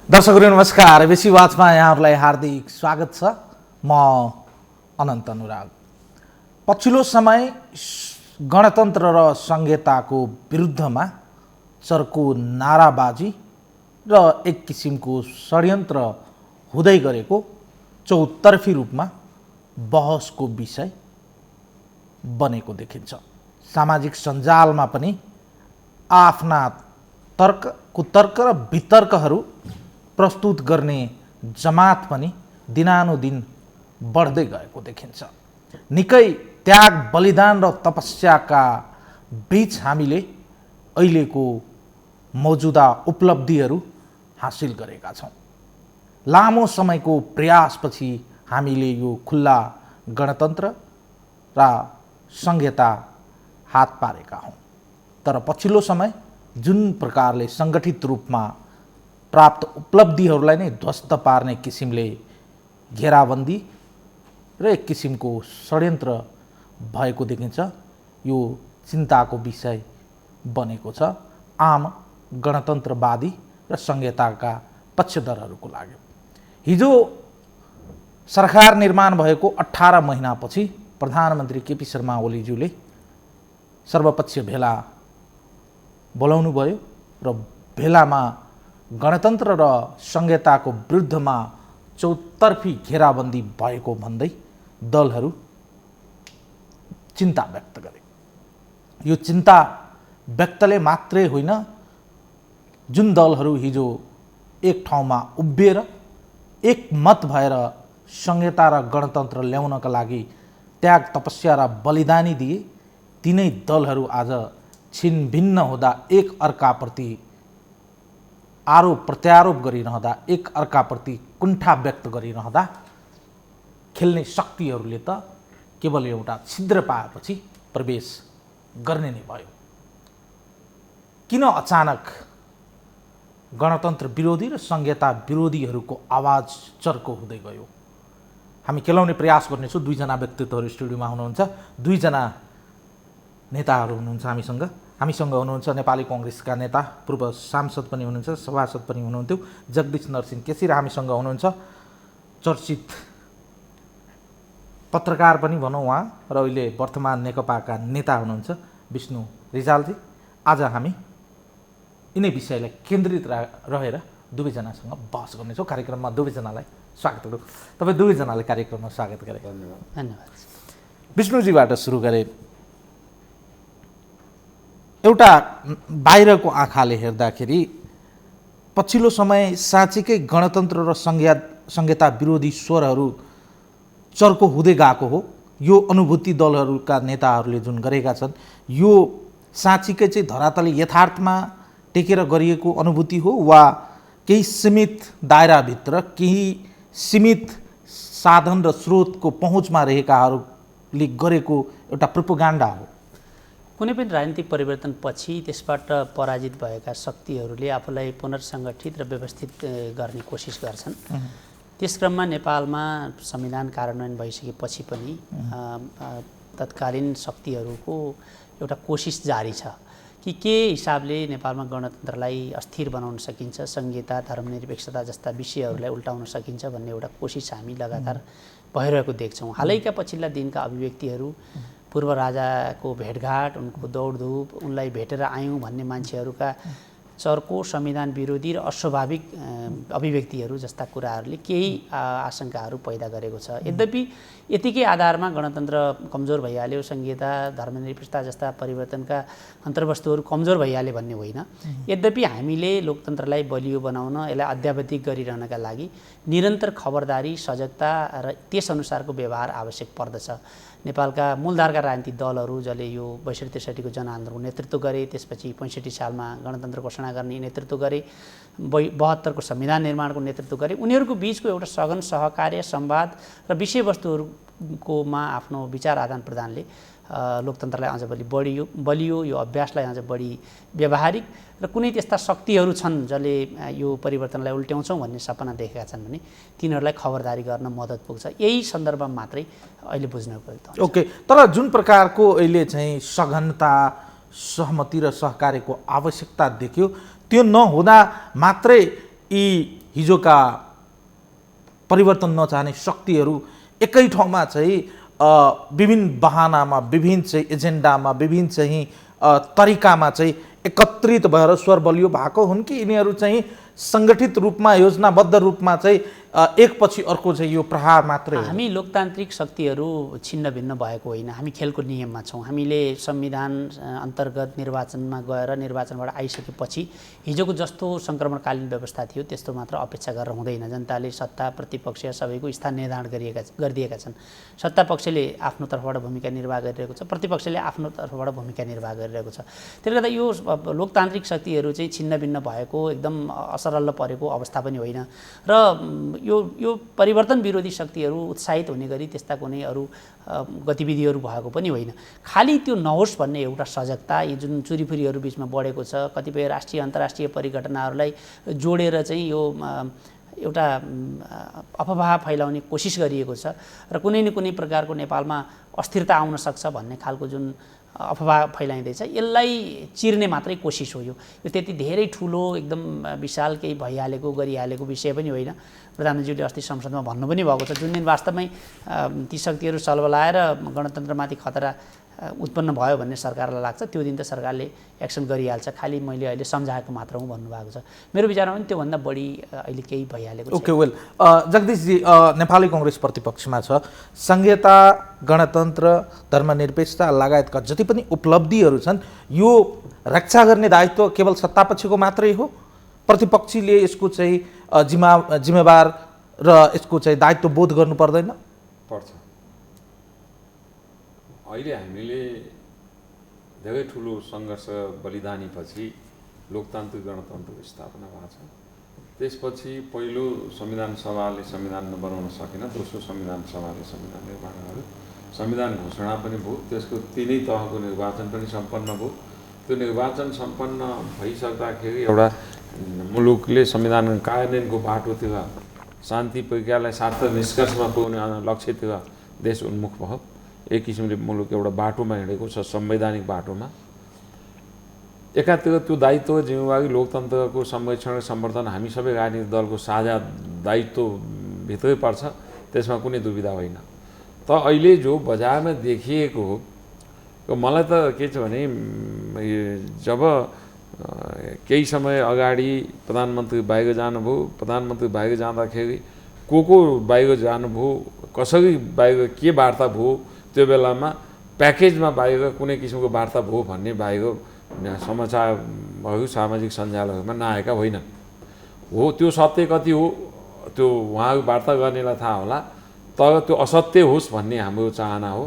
दर्शकहरू नमस्कार। बेसी वाचमा यहाँहरूलाई हार्दिक स्वागत छ। म अनन्त अनुराग। पछिल्लो समय गणतन्त्र र संहिताको विरुद्धमा चर्को नाराबाजी र एक किसिमको षड्यन्त्र हुँदै गरेको चौतर्फी रूपमा बहसको विषय बनेको देखिन्छ। सामाजिक सञ्जालमा पनि आफ्ना तर्क कुतर्क र वितर्कहरू प्रस्तुत गर्ने जमात पनि दिनानुदिन बढ्दै गएको देखिन्छ। निकै त्याग बलिदान र तपस्याका बीच हामीले अहिलेको मौजुदा उपलब्धिहरू हासिल गरेका छौँ। लामो समयको प्रयासपछि हामीले यो खुल्ला गणतन्त्र र संहिता हात पारेका हौँ। तर पछिल्लो समय जुन प्रकारले सङ्गठित रूपमा प्राप्त उपलब्धिहरूलाई नै ध्वस्त पार्ने किसिमले घेराबन्दी र एक किसिमको षड्यन्त्र भएको देखिन्छ। यो चिन्ताको विषय बनेको छ आम गणतन्त्रवादी र संहिताका पक्षधरहरूको लागि। हिजो सरकार निर्माण भएको 18 महिनापछि प्रधानमन्त्री केपी शर्मा ओलीज्यूले सर्वपक्षीय भेला बोलाउनु भयो र भेलामा गणतन्त्र र संहिताको विरुद्धमा चौतर्फी घेराबन्दी भएको भन्दै दलहरू चिन्ता व्यक्त गरे। यो चिन्ता व्यक्तले मात्रै होइन, जुन दलहरू हिजो एक ठाउँमा उभिएर एकमत भएर संहिता र गणतन्त्र ल्याउनका लागि त्याग तपस्या र बलिदानी दिए, तिनै दलहरू आज छिनभिन्न हुँदा एक अर्काप्रति आरोप प्रत्यारोप गरिरहँदा, एक अर्काप्रति कुण्ठा व्यक्त गरिरहँदा खेल्ने शक्तिहरूले त केवल एउटा छिद्र पाएपछि प्रवेश गर्ने नै भयो। किन अचानक गणतन्त्र विरोधी र संहिता विरोधीहरूको आवाज चर्को हुँदै गयो? हामी केलाउने प्रयास गर्नेछौँ। दुईजना व्यक्तित्वहरू स्टुडियोमा हुनुहुन्छ, दुईजना नेताहरू हुनुहुन्छ हामीसँग हुनुहुन्छ नेपाली कङ्ग्रेसका नेता, पूर्व सांसद पनि हुनुहुन्छ, सभासद पनि हुनुहुन्थ्यो जगदीश नरसिंह केसी, र हामीसँग हुनुहुन्छ चर्चित पत्रकार पनि भनौँ उहाँ, र अहिले वर्तमान नेकपाका नेता हुनुहुन्छ विष्णु रिजालजी। आज हामी यिनै विषयलाई केन्द्रित रहेर दुवैजनासँग बहस गर्नेछौँ। कार्यक्रममा दुवैजनालाई स्वागत गरौँ। तपाईँ दुवैजनालाई कार्यक्रममा स्वागत गरे। धन्यवाद। विष्णुजीबाट सुरु गरे। एउटा बाहिरको आँखाले हेर्दाखेरि पछिल्लो समय साँच्चीकै गणतन्त्र र संहिता विरोधी स्वरहरू चर्को हुँदै गएको हो। यो अनुभूति दलहरूका नेताहरूले जुन गरेका छन्, यो साँच्चीकै चाहिँ धरातले यथार्थमा टेकेर गरिएको अनुभूति हो वा केही सीमित दायराभित्र केही सीमित साधन र स्रोतको पहुँचमा रहेकाहरूले गरेको एउटा प्रोपोगान्डा हो? कुनै पनि राजनीतिक परिवर्तनपछि त्यसबाट पराजित भएका शक्तिहरूले आफूलाई पुनर्सङ्गठित र व्यवस्थित गर्ने कोसिस गर्छन्। त्यस क्रममा नेपालमा संविधान कार्यान्वयन भइसकेपछि पनि तत्कालीन शक्तिहरूको एउटा कोसिस जारी छ कि के हिसाबले नेपालमा गणतन्त्रलाई अस्थिर बनाउन सकिन्छ, संहिता, धर्मनिरपेक्षता जस्ता विषयहरूलाई उल्टाउन सकिन्छ भन्ने एउटा कोसिस हामी लगातार भइरहेको देख्छौँ। हालैका पछिल्ला दिनका अभिव्यक्तिहरू, पूर्व राजाको भेटघाट, उनको दौडधुप, उनलाई भेटेर आयौँ भन्ने मान्छेहरूका चर्को संविधान विरोधी र अस्वाभाविक अभिव्यक्तिहरू जस्ता कुराहरूले केही आशंकाहरू पैदा गरेको छ। यद्यपि यतिकै आधारमा गणतन्त्र कमजोर भइहाल्यो, संहिता, धर्मनिरपेक्षता जस्ता परिवर्तनका अन्तर्वस्तुहरू कमजोर भइहाल्यो भन्ने होइन। यद्यपि हामीले लोकतन्त्रलाई बलियो बनाउन, यसलाई अद्यावधिक गरिरहनका लागि निरन्तर खबरदारी, सजगता र त्यसअनुसारको व्यवहार आवश्यक पर्दछ। नेपालका मूलधारका राजनीतिक दलहरू जसले यो 62-63को जनआन्दोलनको नेतृत्व गरे, त्यसपछि 65 सालमा गणतन्त्र घोषणा गर्ने नेतृत्व गरे, 72को संविधान निर्माणको नेतृत्व गरे, उनीहरूको बिचको एउटा सघन सहकार्य, संवाद र विषयवस्तुहरूकोमा आफ्नो विचार आदान प्रदानले लोकतन्त्रलाई अझ बलियो, यो अभ्यासलाई अझ बढी व्यावहारिक र कुनै त्यस्ता शक्तिहरू छन् जसले यो परिवर्तनलाई उल्ट्याउँछौँ भन्ने सपना देखेका छन् भने तिनीहरूलाई खबरदारी गर्न मद्दत पुग्छ। यही सन्दर्भमा मात्रै अहिले बुझ्न पर्छ। ओके, तर जुन प्रकारको अहिले चाहिँ सघनता, सहमति र सहकार्यको आवश्यकता देखियो, त्यो नहुँदा मात्रै यी हिजोका परिवर्तन नचाहने शक्तिहरू एकै ठाउँमा चाहिँ विभिन्न बहानामा, विभिन्न चाहिँ एजेन्डामा, विभिन्न चाहिँ तरिकामा चाहिँ एकत्रित भएर स्वर बलियो भएको हुन् कि यिनीहरू चाहिँ सङ्गठित रूपमा, योजनाबद्ध रूपमा चाहिँ एकपछि अर्को चाहिँ यो प्रहार मात्रै हो? हामी लोकतान्त्रिक शक्तिहरू छिन्न भिन्न भएको होइन, हामी खेलको नियममा छौँ। हामीले संविधान अन्तर्गत निर्वाचनमा गएर निर्वाचनबाट आइसकेपछि हिजोको जस्तो सङ्क्रमणकालीन व्यवस्था थियो त्यस्तो मात्र अपेक्षा गरेर हुँदैन। जनताले सत्ता, प्रतिपक्ष सबैको स्थान निर्धारण गरिदिएका छन्। सत्ता पक्षले आफ्नो तर्फबाट भूमिका निर्वाह गरिरहेको छ, प्रतिपक्षले आफ्नो तर्फबाट भूमिका निर्वाह गरिरहेको छ। त्यसले गर्दा यो लोकतान्त्रिक शक्तिहरू चाहिँ छिन्न भिन्न भएको, एकदम असरल्ल परेको अवस्था पनि होइन। र यो परिवर्तन विरोधी शक्तिहरू उत्साहित हुने गरी त्यस्ता कुनै अरू गतिविधिहरू भएको पनि होइन। खालि त्यो नहोस् भन्ने एउटा सजगता यो जुन चुरीफुरीहरू बिचमा बढेको छ, कतिपय राष्ट्रिय अन्तर्राष्ट्रिय परिघटनाहरूलाई जोडेर चाहिँ यो एउटा अफवाह फैलाउने कोसिस गरिएको छ र कुनै न कुनै प्रकारको नेपालमा अस्थिरता आउन सक्छ भन्ने खालको जुन अफवाह फैलाइँदैछ, यसलाई चिर्ने मात्रै कोसिस हो। यो त्यति धेरै ठुलो एकदम विशाल केही भइहालेको गरिहालेको विषय पनि होइन। प्रधानमन्त्रीले अस्ति संसदमा भन्नु पनि भएको छ, जुन दिन वास्तवमै ती शक्तिहरू सलबलाएर गणतन्त्रमाथि खतरा उत्पन्न भयो भन्ने सरकारलाई लाग्छ, त्यो दिन त सरकारले एक्सन गरिहाल्छ। खालि मैले अहिले सम्झाएको मात्र हुँ भन्नुभएको छ। मेरो विचारमा पनि त्योभन्दा बढी अहिले केही भइहालेको छ। ओके, वेल, जगदीशजी, नेपाली कङ्ग्रेस प्रतिपक्षमा छ। संहिता, गणतन्त्र, धर्मनिरपेक्षता लगायतका जति पनि उपलब्धिहरू छन्, यो रक्षा गर्ने दायित्व केवल सत्तापक्षको मात्रै हो? प्रतिपक्षीले यसको चाहिँ जिम्मेवार र यसको चाहिँ दायित्व बोध गर्नु पर्दैन? पर्छ। अहिले हामीले धेरै ठुलो सङ्घर्ष बलिदानीपछि लोकतान्त्रिक गणतन्त्रको स्थापना भएको छ। त्यसपछि पहिलो संविधान सभाले संविधान बनाउन सकेन, दोस्रो संविधान सभाले संविधान निर्माण गर्यो, संविधान घोषणा पनि भयो, त्यसको तिनै तहको निर्वाचन पनि सम्पन्न भयो। त्यो निर्वाचन सम्पन्न भइसक्दाखेरि एउटा मुलुकले संविधान कार्यान्वयनको बाटोतिर, शान्ति प्रक्रियालाई सार्थक निष्कर्षमा पुर्याउने लक्ष्यतिर देश उन्मुख भयो। एक किसिमले मुलुक एउटा बाटोमा हिँडेको छ, संवैधानिक बाटोमा। एकातिर त्यो दायित्व, जिम्मेवारी, लोकतन्त्रको संरक्षण र सम्वर्धन हामी सबै राजनीतिक दलको साझा दायित्व भित्रै पर्छ, त्यसमा कुनै दुविधा होइन। त अहिले जो बजारमा देखिएको हो, मलाई त के छ भने, जब केही समय अगाडि प्रधानमन्त्री बाहिर जानुभयो, प्रधानमन्त्री बाहिर जाँदाखेरि को बाहिर जानुभयो, कसरी बाहिर के वार्ता भयो, त्यो बेलामा प्याकेजमा बाहिर कुनै किसिमको वार्ता भयो भन्ने बाहिर समाचारहरू सामाजिक सञ्जालहरूमा नआएका होइनन्। हो, त्यो सत्य कति हो त्यो उहाँहरू वार्ता गर्नेलाई थाहा होला, तर त्यो असत्य होस् भन्ने हाम्रो चाहना हो।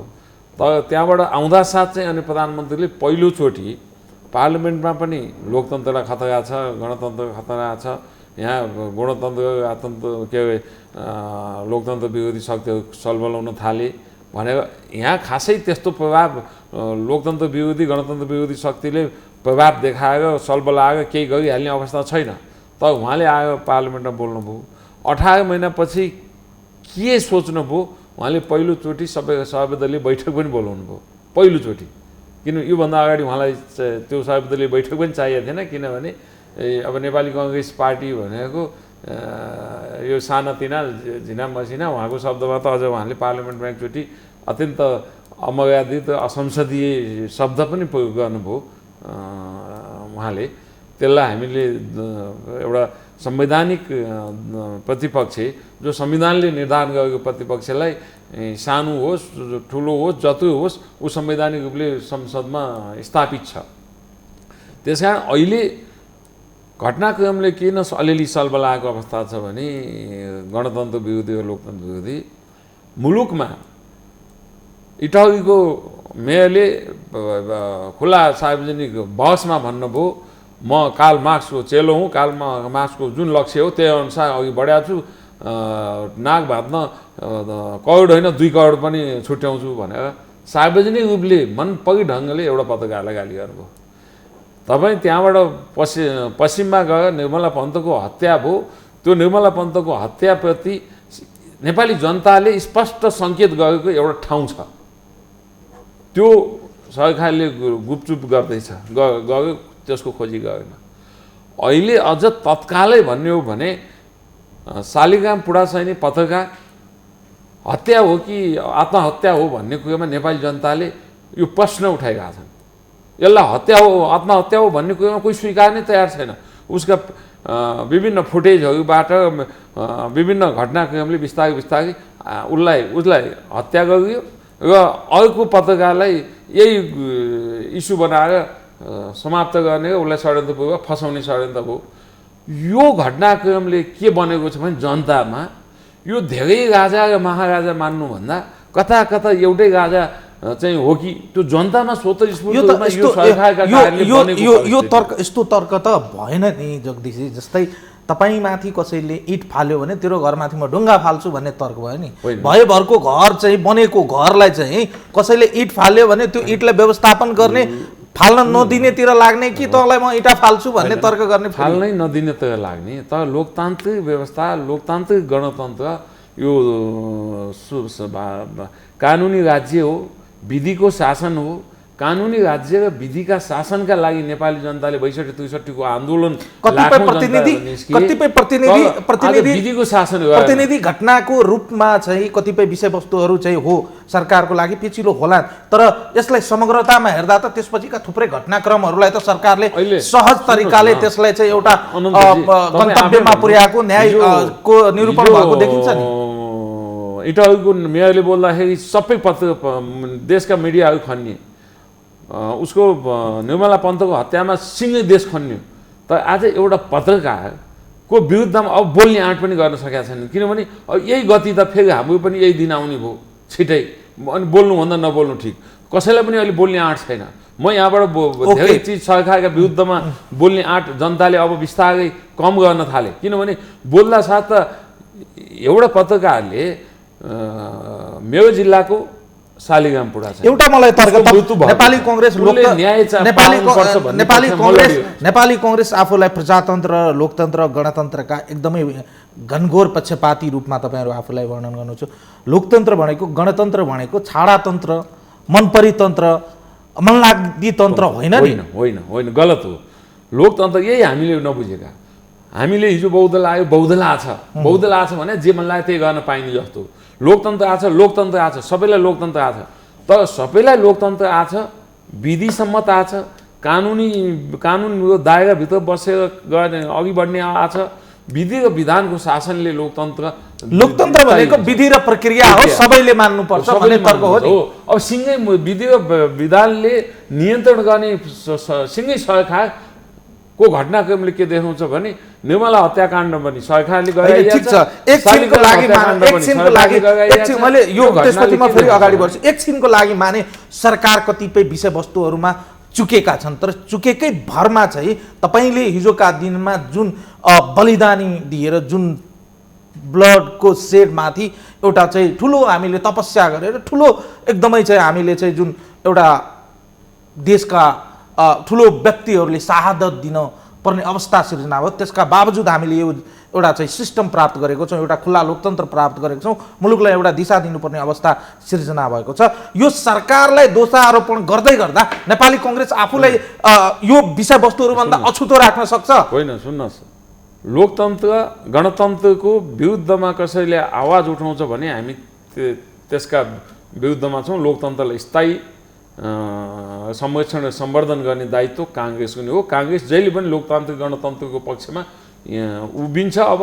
तर त्यहाँबाट आउँदा साथ चाहिँ अनि प्रधानमन्त्रीले पहिलोचोटि पार्लिमेन्टमा पनि लोकतन्त्रलाई खतरा छ, गणतन्त्र खतरा छ, यहाँ गणतन्त्र के अरे लोकतन्त्र विरोधी शक्तिहरू सलबलाउन थाले भनेर यहाँ खासै त्यस्तो प्रभाव लोकतन्त्र विरोधी, गणतन्त्र विरोधी शक्तिले प्रभाव देखाएर सलबलाएर केही गरिहाल्ने अवस्था छैन। तर उहाँले आएर पार्लिमेन्टमा बोल्नुभयो। 18 महिनापछि के सोच्नुभयो, उहाँले पहिलोचोटि सर्वदलीय बैठक पनि बोलाउनु भयो, पहिलोचोटि। किन योभन्दा अगाडि उहाँलाई त्यो सर्वदलीय बैठक पनि चाहिएको थिएन, किनभने अब नेपाली कङ्ग्रेस पार्टी भनेको यो सानातिना झिना मसिना, उहाँको शब्दमा त अझ उहाँले पार्लिमेन्टमा एकचोटि अत्यन्त अमर्यादित असंसदीय शब्द पनि प्रयोग गर्नुभयो उहाँले। त्यसलाई हामीले एउटा संवैधानिक प्रतिपक्ष, जो संविधानले निर्धारण गरेको प्रतिपक्षलाई सानो होस् ठुलो होस् जति होस्, ऊ संवैधानिक रूपले संसदमा स्थापित छ। त्यसकारण अहिले घटनाक्रमले किन अलिअलि सलबलाएको अवस्था छ भने, गणतन्त्र विरोधी र लोकतन्त्र विरोधी मुलुकमा इटौलीको मेयरले खुला सार्वजनिक बहसमा भन्नुभयो, म कार्ल मार्क्सको चेलो हुँ, कार्ल मार्क्सको जुन लक्ष्य हो त्यही अनुसार अघि बढाएको छु, नाक भात्न करोड होइन 2 करोड पनि छुट्याउँछु भनेर सार्वजनिक रूपले मनपरी ढङ्गले एउटा पत्रकारलाई गाली गर्नुभयो। तपाईँ त्यहाँबाट पश्चिममा गएर निर्मला पन्तको हत्या भयो। त्यो निर्मला पन्तको हत्याप्रति नेपाली जनताले स्पष्ट सङ्केत गरेको एउटा ठाउँ छ, त्यो सरकारले गुपचुप गर्दैछ, गयो त्यसको खोजी गरेन। अहिले अझ तत्कालै भन्ने हो भने शालिग्राम पुडासैनी पत्रकार हत्या हो कि आत्महत्या हो भन्ने कुरोमा नेपाली जनताले यो प्रश्न उठाइरहेका छन्। यसलाई हत्या हो आत्महत्या हो भन्ने कुरोमा कोही स्वीकार्नै तयार छैन। उसका विभिन्न फुटेजहरूबाट विभिन्न घटनाक्रमले बिस्तारै बिस्तारै उसलाई हत्या गरियो र अर्को पत्रकारलाई यही इस्यु बनाएर समाप्त गर्ने र उसलाई षड्यन्त्रपूर्वक फसाउने षड्यन्त्र हो। यो घटनाक्रमले के बनेको छ भने जनतामा यो धेरै राजा र महाराजा मान्नुभन्दा कता कता एउटै राजा चाहिँ हो कि त्यो जनतामा स्वतस्फूर्त रूपमा यो सरकारका कारणले बनेको यो तर्क यस्तो तर्क त भएन नि जगदीशजी। जस्तै तपाईमाथि कसैले इट फाल्यो भने तेरो घरमाथि म ढुङ्गा फाल्छु भन्ने तर्क भयो नि। भयभरको घर चाहिँ बनेको घरलाई चाहिँ कसैले इट फाल्यो भने त्यो इटलाई व्यवस्थापन गर्ने फाल्न नदिनेतिर लाग्ने कि तँलाई म इटा फाल्छु भन्ने तर्क गर्ने? फाल्नै नदिनेतिर लाग्ने। तर लोकतान्त्रिक व्यवस्था लोकतान्त्रिक गणतन्त्र यो कानुनी राज्य हो, विधिको शासन हो। कानुनी राज्य र विधिका शासनका लागि नेपाली जनताले 62-63 को आन्दोलन कतिपय विधिको शासन प्रतिनिधि घटनाको रूपमा चाहिँ कतिपय विषयवस्तुहरू चाहिँ हो सरकारको लागि पेचिलो होला। तर यसलाई समग्रतामा हेर्दा त त्यसपछिका थुप्रै घटनाक्रमहरूलाई त सरकारले सहज तरिकाले त्यसलाई चाहिँ एउटा गन्तव्यमा पुर्याएको न्यायको निरूपण भएको देखिन्छ नि। इटालीको मेयरले बोल्दाखेरि सबै देशका मिडियाहरू खन्ने, उसको निर्मला पन्तको हत्यामा सिङ्गै देश खन्यो। तर आज एउटा पत्रकारको विरुद्धमा अब बोल्ने आँट पनि गर्न सकेका छैनन्। किनभने अब यही गति त फेरि हाम्रो पनि यही दिन आउने भयो छिटै। अनि बोल्नुभन्दा नबोल्नु ठिक। कसैलाई पनि अहिले बोल्ने आँट छैन। म यहाँबाट धेरै चिज सरकारका विरुद्धमा बोल्ने आँट जनताले अब बिस्तारै कम गर्न थाले। किनभने बोल्दा साथ त एउटा पत्रकारले मेरो जिल्लाको शालिग्राम पुडासैनी एउटा मलाई तर्क नेपाली कांग्रेस आफूलाई प्रजातन्त्र लोकतन्त्र गणतन्त्रका एकदमै घनघोर पक्षपाती रूपमा तपाईहरु आफूलाई वर्णन गर्नुहुन्छ। लोकतन्त्र भनेको गणतन्त्र भनेको छाडातन्त्र मनपरितन्त्र मनलाग्दी तन्त्र होइन नि। होइन होइन गलत हो। लोकतन्त्र यही हामीले नबुझेका। हामीले हिजो बौद्ध लाग्यो बौद्ध लाछ भने जे मन लाग्यो त्यही गर्न पाइने जस्तो। लोकतन्त्र आछ लोकतन्त्र आछ सबैलाई लोकतन्त्र आछ। तर सबैलाई लोकतन्त्र आछ विधिसम्मत आछ कानुनको दायराभित्र बसेर गर्ने अघि बढ्ने आछ। विधि र विधानको शासनले लोकतन्त्र भनेको विधि र प्रक्रिया हो सबैले मान्नुपर्छ भन्ने तर्क हो नि। अब सिंगै विधि र विधानले नियन्त्रण गर्ने सिंगै सरकार को घटनाक्रमले के देखाउँछ भने निर्मला हत्याकाण्ड पनि सरकारले गरिरहेको छ। एकछिनको लागि मैले यो त्यसपछि म फेरि अगाडि बढ्छु। एकछिनको लागि माने सरकार कतिपय विषयवस्तुहरूमा चुकेका छन्। तर चुकेकै भरमा चाहिँ तपाईले हिजोका दिनमा जुन बलिदानी दिएर जुन ब्लडको सेडमाथि एउटा चाहिँ ठुलो हामीले तपस्या गरेर ठुलो एकदमै चाहिँ हामीले चाहिँ जुन एउटा देशका ठुलो व्यक्तिहरूले शहादत दिन पर्ने अवस्था सिर्जना भयो। त्यसका बावजुद हामीले यो एउटा चाहिँ सिस्टम प्राप्त गरेको छौँ, एउटा खुला लोकतन्त्र प्राप्त गरेको छौँ, मुलुकलाई एउटा दिशा दिनुपर्ने अवस्था सिर्जना भएको छ। यो सरकारलाई दोषारोपण गर्दै गर्दा नेपाली कांग्रेस आफूलाई यो विषयवस्तुहरूभन्दा अछुतो राख्न सक्छ? होइन, सुन्नुहोस्, लोकतन्त्र गणतन्त्रको विरुद्धमा कसैले आवाज उठाउँछ भने हामी त्यसका विरुद्धमा छौँ। लोकतन्त्रलाई स्थायी संरक्षण सम्वर्धन गर्ने दायित्व कांग्रेसको नै हो। कांग्रेस जहिले पनि लोकतान्त्रिक गणतन्त्रको पक्षमा उभिन्छ, अब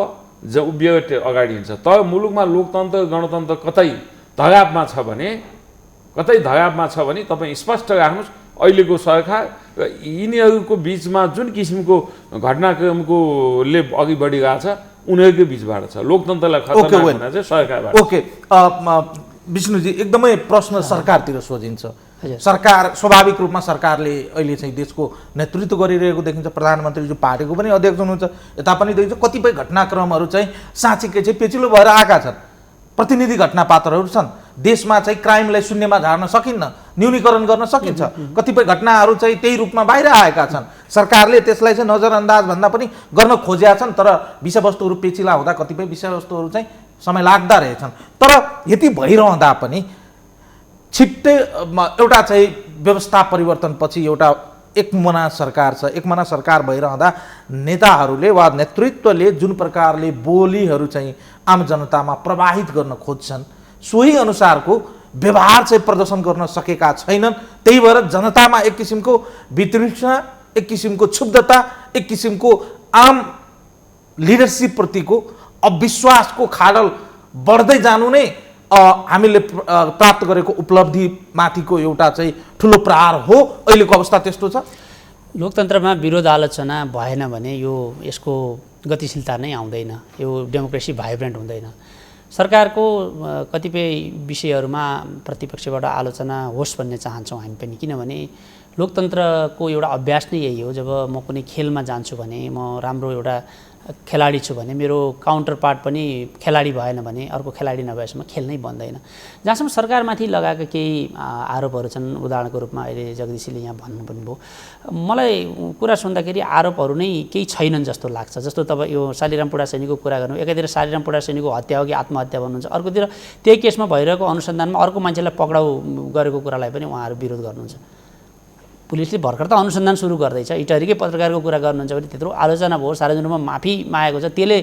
उभिएर अगाडि हिँड्छ। तर मुलुकमा लोकतन्त्र गणतन्त्र कतै धरापमा छ भने तपाईँ स्पष्ट राख्नुहोस् अहिलेको सरकार र यिनीहरूको बिचमा जुन किसिमको घटनाक्रमकोले अघि बढिरहेछ उनीहरूकै बिचबाट छ। लोकतन्त्रलाई खतरा हुन चाहिँ सरकारबाट। ओके विष्णुजी, एकदमै प्रश्न सरकारतिर सोधिन्छ। सरकार स्वाभाविक रूपमा सरकारले अहिले चाहिँ देशको नेतृत्व गरिरहेको देखिन्छ। प्रधानमन्त्री जो पार्टीको पनि अध्यक्ष हुनुहुन्छ, यता पनि देखिन्छ कतिपय घटनाक्रमहरू चाहिँ साँच्चीकै चाहिँ पेचिलो भएर आएका छन्। प्रतिनिधि घटना पात्रहरू छन्। देशमा चाहिँ क्राइमलाई शून्यमा झार्न सकिन्न, न्यूनीकरण गर्न सकिन्छ। कतिपय घटनाहरू चाहिँ त्यही रूपमा बाहिर आएका छन्। सरकारले त्यसलाई चाहिँ नजरअन्दाज भन्दा पनि गर्न खोजेका छन्। तर विषयवस्तुहरू पेचिला हुँदा कतिपय विषयवस्तुहरू चाहिँ समय लाग्दा रहेछन्। तर यति भइरहँदा पनि छिट्टै एउटा चाहिँ व्यवस्था परिवर्तनपछि एउटा एकमना सरकार छ। एकमना सरकार भइरहँदा नेताहरूले वा नेतृत्वले जुन प्रकारले बोलीहरू चाहिँ आम जनतामा प्रवाहित गर्न खोज्छन् सोही अनुसारको व्यवहार चाहिँ प्रदर्शन गर्न सकेका छैनन्। त्यही भएर जनतामा एक किसिमको वितृष्णा, एक किसिमको क्षुब्धता, एक किसिमको आम लिडरसिप प्रतिको अविश्वासको खाडल बढ्दै जानु नै हामीले प्राप्त गरेको उपलब्धि माथिको एउटा चाहिँ ठुलो प्रहार हो। अहिलेको अवस्था त्यस्तो छ। लोकतन्त्रमा विरोध आलोचना भएन भने यसको गतिशीलता नै आउँदैन, यो डेमोक्रेसी भाइब्रेन्ट हुँदैन। सरकारको कतिपय विषयहरूमा प्रतिपक्षबाट आलोचना होस् भन्ने चाहन्छौँ हामी पनि, किनभने लोकतन्त्रको एउटा अभ्यास नै यही हो। जब म कुनै खेलमा जान्छु भने, म राम्रो एउटा खेलाडी छु भने मेरो काउन्टर पार्ट पनि खेलाडी भएन भने अर्को खेलाडी नभएसम्म खेल नै बन्दैन। जहाँसम्म सरकारमाथि लगाएका केही आरोपहरू छन्, उदाहरणको रूपमा अहिले जगदीशले यहाँ भन्नु पनि भयो, मलाई कुरा सुन्दाखेरि आरोपहरू नै केही छैनन् जस्तो लाग्छ। जस्तो तपाईँ यो शालिराम पुडासेनीको कुरा गर्नु, एकातिर शालिराम पुडासेनीको हत्या हो कि आत्महत्या भन्नुहुन्छ, अर्कोतिर त्यही केसमा भइरहेको अनुसन्धानमा अर्को मान्छेलाई पक्राउ गरेको कुरालाई पनि उहाँहरू विरोध गर्नुहुन्छ। पुलिसले भर्खर त अनुसन्धान सुरु गर्दैछ, इटहरीकै पत्रकारको कुरा गर्नुहुन्छ भने त्यत्रो आलोचना भयो, सार्वजनिक रूपमा माफी मागेको छ, त्यसले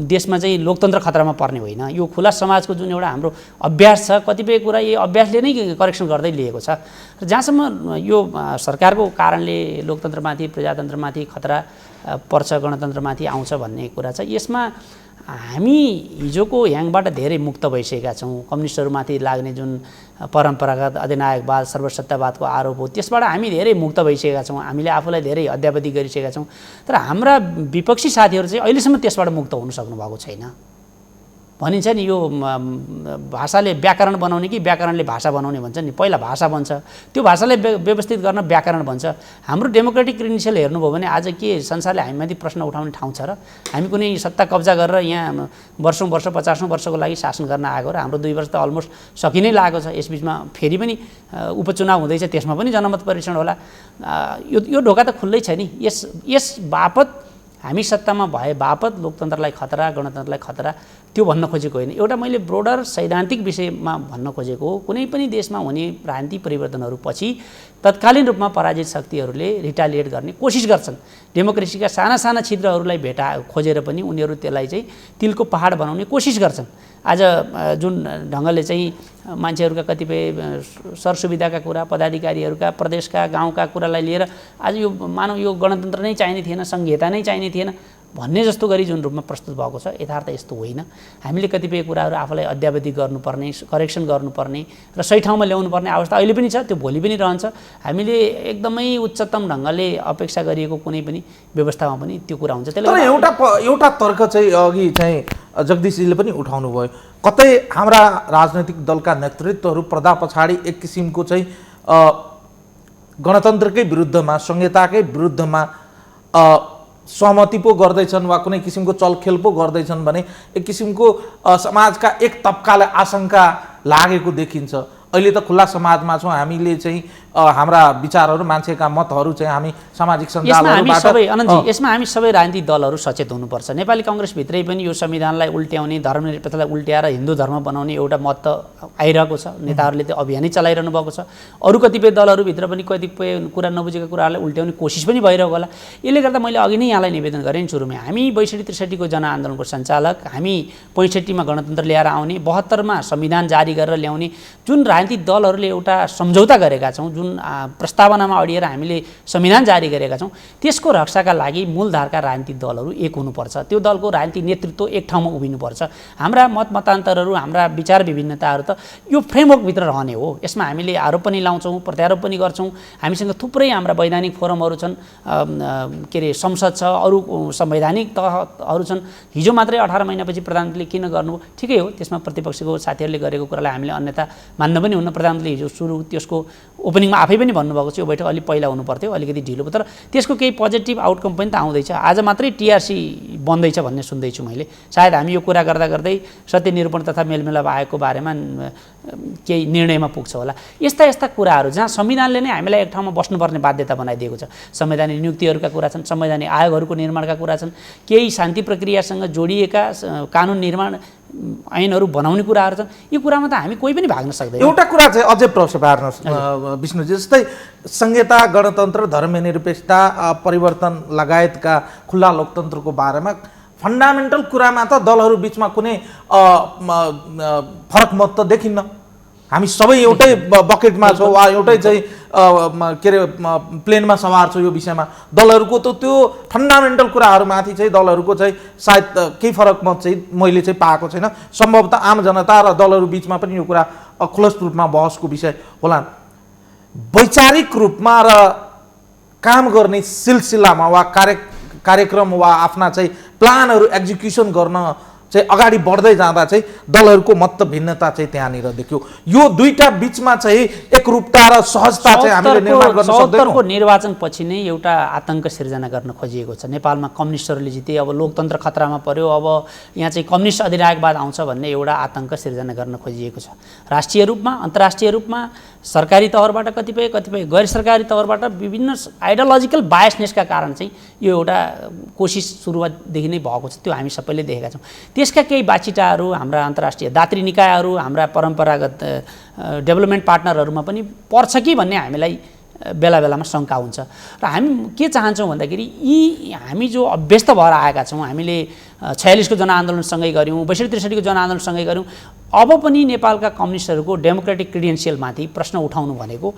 देशमा चाहिँ लोकतन्त्र खतरामा पर्ने होइन। यो खुला समाजको जुन एउटा हाम्रो अभ्यास छ, कतिपय कुरा यही अभ्यासले नै करेक्सन गर्दै लिएको छ। र जहाँसम्म यो सरकारको कारणले लोकतन्त्रमाथि, प्रजातन्त्रमाथि खतरा पर्छ, गणतन्त्रमाथि आउँछ भन्ने कुरा छ, यसमा हामी हिजोको ह्याङबाट धेरै मुक्त भइसकेका छौँ। कम्युनिस्टहरूमाथि लाग्ने जुन परम्परागत अधिनायकवाद, सर्वसत्तावादको आरोप हो, त्यसबाट हामी धेरै मुक्त भइसकेका छौँ। हामीले आफूलाई धेरै अद्यावधि गरिसकेका छौँ। तर हाम्रा विपक्षी साथीहरू चाहिँ अहिलेसम्म त्यसबाट मुक्त हुन सक्नुभएको छैन। भनिन्छ नि यो भाषाले व्याकरण बनाउने कि व्याकरणले भाषा बनाउने भन्छ नि, पहिला भाषा बन्छ, त्यो भाषालाई व्यवस्थित गर्न व्याकरण भन्छ। हाम्रो डेमोक्रेटिक क्रेडेन्सियल हेर्नुभयो भने आज के संसारले हामीमाथि प्रश्न उठाउने ठाउँ छ र? हामी कुनै सत्ता कब्जा गरेर यहाँ वर्षौँ वर्ष 50औँ वर्षको लागि शासन गर्न आएको र हाम्रो 2 वर्ष त अलमोस्ट सकि नै लागेको छ। यसबिचमा फेरि पनि उपचुनाव हुँदैछ, त्यसमा पनि जनमत परीक्षण होला। यो ढोका त खुल्लै छ नि। यस बापत हामी सत्तामा भए बापत लोकतन्त्रलाई खतरा, गणतन्त्रलाई खतरा, त्यो भन्न खोजेको होइन। एउटा मैले ब्रोडर सैद्धान्तिक विषयमा भन्न खोजेको हो। कुनै पनि देशमा हुने राजनीतिक परिवर्तनहरू पछि तत्कालीन रूपमा पराजित शक्तिहरूले रिटालिएट गर्ने कोसिस गर्छन्। डेमोक्रेसीका साना साना छिद्रहरूलाई खोजेर पनि उनीहरू त्यसलाई चाहिँ तिलको पहाड बनाउने कोसिस गर्छन्। आज जुन ढङ्गले चाहिँ मान्छेहरूका कतिपय सरसुविधाका कुरा, पदाधिकारीहरूका, प्रदेशका, गाउँका कुरालाई लिएर आज यो मानव यो गणतन्त्र नै चाहिने थिएन, संहिता नै चाहिने थिएन भन्ने जस्तो गरी जुन रूपमा प्रस्तुत भएको छ, यथार्थ यस्तो होइन। हामीले कतिपय कुराहरू आफूलाई अद्यावधि गर्नुपर्ने, करेक्सन गर्नुपर्ने र सही ठाउँमा ल्याउनुपर्ने अवस्था अहिले पनि छ, त्यो भोलि पनि रहन्छ। हामीले एकदमै उच्चतम ढङ्गले अपेक्षा गरिएको कुनै पनि व्यवस्थामा पनि त्यो कुरा हुन्छ। त्यसले एउटा तर्क चाहिँ अघि चाहिँ जगदीशजीले पनि उठाउनु भयो, कतै हाम्रा राजनैतिक दलका नेतृत्वहरू पर्दा पछाडि एक किसिमको चाहिँ गणतन्त्रकै विरुद्धमा, संहिताकै विरुद्धमा सहमति पो गर्दैछन् वा कुनै किसिमको चलखेल पो गर्दैछन् भने एक किसिमको समाजका एक तबकालाई आशंका लागेको देखिन्छ। अहिले त खुला समाजमा छौँ, हामीले चाहिँ हाम्रा विचारहरू, मान्छेका मतहरू चाहिँ हामी सामाजिक सञ्जालहरूबाट यसमा हामी सबै राजनीतिक दलहरू सचेत हुनुपर्छ। नेपाली काङ्ग्रेसभित्रै पनि यो संविधानलाई उल्ट्याउने, धर्मनिरपेक्षतालाई उल्ट्याएर हिन्दू धर्म बनाउने एउटा मत त आइरहेको छ। नेताहरूले त्यो अभियानै चलाइरहनु भएको छ। अरू कतिपय दलहरूभित्र पनि कतिपय कुरा नबुझेका कुराहरूलाई उल्ट्याउने कोसिस पनि भइरहेको होला। यसले गर्दा मैले अघि नै यहाँलाई निवेदन गरेँ नि सुरुमै, हामी 62-63 जनआन्दोलनको सञ्चालक, हामी 65 मा गणतन्त्र ल्याएर आउने, 72 मा संविधान जारी गरेर ल्याउने जुन राजनीतिक दलहरूले एउटा सम्झौता गरेका छौँ, जुन प्रस्तावनामा अडिएर हामीले संविधान जारी गरेका छौँ, त्यसको रक्षाका लागि मूलधारका राजनीतिक दलहरू एक हुनुपर्छ। त्यो दलको राजनीतिक नेतृत्व एक ठाउँमा उभिनुपर्छ। हाम्रा मतमतान्तरहरू, हाम्रा विचार विभिन्नताहरू त यो फ्रेमवर्कभित्र रहने हो। यसमा हामीले आरोप पनि लाउँछौँ, प्रत्यारोप पनि गर्छौँ। हामीसँग थुप्रै हाम्रा वैधानिक फोरमहरू छन्, संसद छ, अरू संवैधानिक तहहरू छन्। हिजो मात्रै 18 महिनापछि प्रधानमन्त्रीले किन गर्नु, ठिकै हो, त्यसमा प्रतिपक्षको साथीहरूले गरेको कुरालाई हामीले अन्यथा मान्न पनि हुन्न। प्रधानमन्त्रीले हिजो सुरु त्यसको ओपनिङमा आफै पनि भन्नुभएको छ यो बैठक अलि पहिला हुनु पर्थ्यो, अलिकति ढिलो भयो, तर त्यसको केही पोजिटिभ आउटकम पनि त आउँदैछ। आज मात्रै टिआरसी बन्दैछ भन्ने सुन्दैछु मैले। सायद हामी यो कुरा गर्दा गर्दै सत्यनिरूपण तथा मेलमिलाप आएको बारेमा केही निर्णयमा पुग्छ होला। यस्ता कुराहरू जहाँ संविधानले नै हामीलाई एक ठाउँमा बस्नुपर्ने बाध्यता बनाइदिएको छ। संवैधानिक नियुक्तिहरूका कुरा छन्, संवैधानिक आयोगहरूको निर्माणका कुरा छन्, केही शान्ति प्रक्रियासँग जोडिएका कानुन निर्माण ऐनहरू बनाउने कुराहरू छन्। यी कुरामा त हामी कोही पनि भाग्न सक्दैन। एउटा कुरा चाहिँ अझै प्रश्न पार्नुहोस् विष्णुजी, जस्तै संहिता, गणतन्त्र, धर्मनिरपेक्षता, परिवर्तन लगायतका खुल्ला लोकतन्त्रको बारेमा फन्डामेन्टल कुरामा त दलहरू बिचमा कुनै फरक मत त देखिन्न। हामी सबै एउटै बकेटमा छौँ वा एउटै चाहिँ के अरे प्लेनमा सवार छौँ यो विषयमा। दलहरूको त त्यो फन्डामेन्टल कुराहरूमाथि चाहिँ दलहरूको चाहिँ सायद केही फरक मत चाहिँ मैले चाहिँ पाएको छैन। सम्भवतः आम जनता र दलहरू बिचमा पनि यो कुरा खुलस्त रूपमा बहसको विषय होला। वैचारिक रूपमा र काम गर्ने सिलसिलामा वा कार्यक्रम वा आफ्ना चाहिँ प्लानहरू एक्जिक्युसन गर्न चाहिँ अगाडि बढ्दै जाँदा चाहिँ दलहरूको मत भिन्नता चाहिँ त्यहाँनिर देखियो। यो दुईटा बिचमा चाहिँ एकरूपता र सहजता चाहिँ हामीले निर्माण गर्न सक्दैनौँ। ७७को निर्वाचनपछि नै एउटा आतंक सिर्जना गर्न खोजिएको छ। नेपालमा कम्युनिस्टहरूले जिते, अब लोकतन्त्र खतरामा पर्यो, अब यहाँ चाहिँ कम्युनिस्ट अधिनायकवाद आउँछ भन्ने एउटा आतंक सिर्जना गर्न खोजिएको छ। राष्ट्रिय रूपमा, अन्तर्राष्ट्रिय रूपमा, सरकारी तवरबाट कतिपय गैर सरकारी तवरबाट विभिन्न आइडियोलोजिकल बायसनेसका कारण चाहिँ यो एउटा कोसिस सुरुवातदेखि नै भएको छ। त्यो हामी सबैले देखेका छौँ। त्यसका केही बाचिटाहरू हाम्रा अन्तर्राष्ट्रिय दात्री निकायहरू, हाम्रा परम्परागत डेभलपमेन्ट पार्टनरहरूमा पनि पर्छ कि भन्ने हामीलाई बेला बेलामा शङ्का हुन्छ। र हामी के चाहन्छौँ भन्दाखेरि यी हामी जो अभ्यस्त भएर आएका छौँ, हामीले 46 को जनआन्दोलनसँगै गऱ्यौँ, 62-63 को जनआन्दोलनसँगै गऱ्यौँ, अब पनि नेपालका कम्युनिस्टहरूको डेमोक्रेटिक क्रिडेन्सियलमाथि प्रश्न उठाउनु भनेको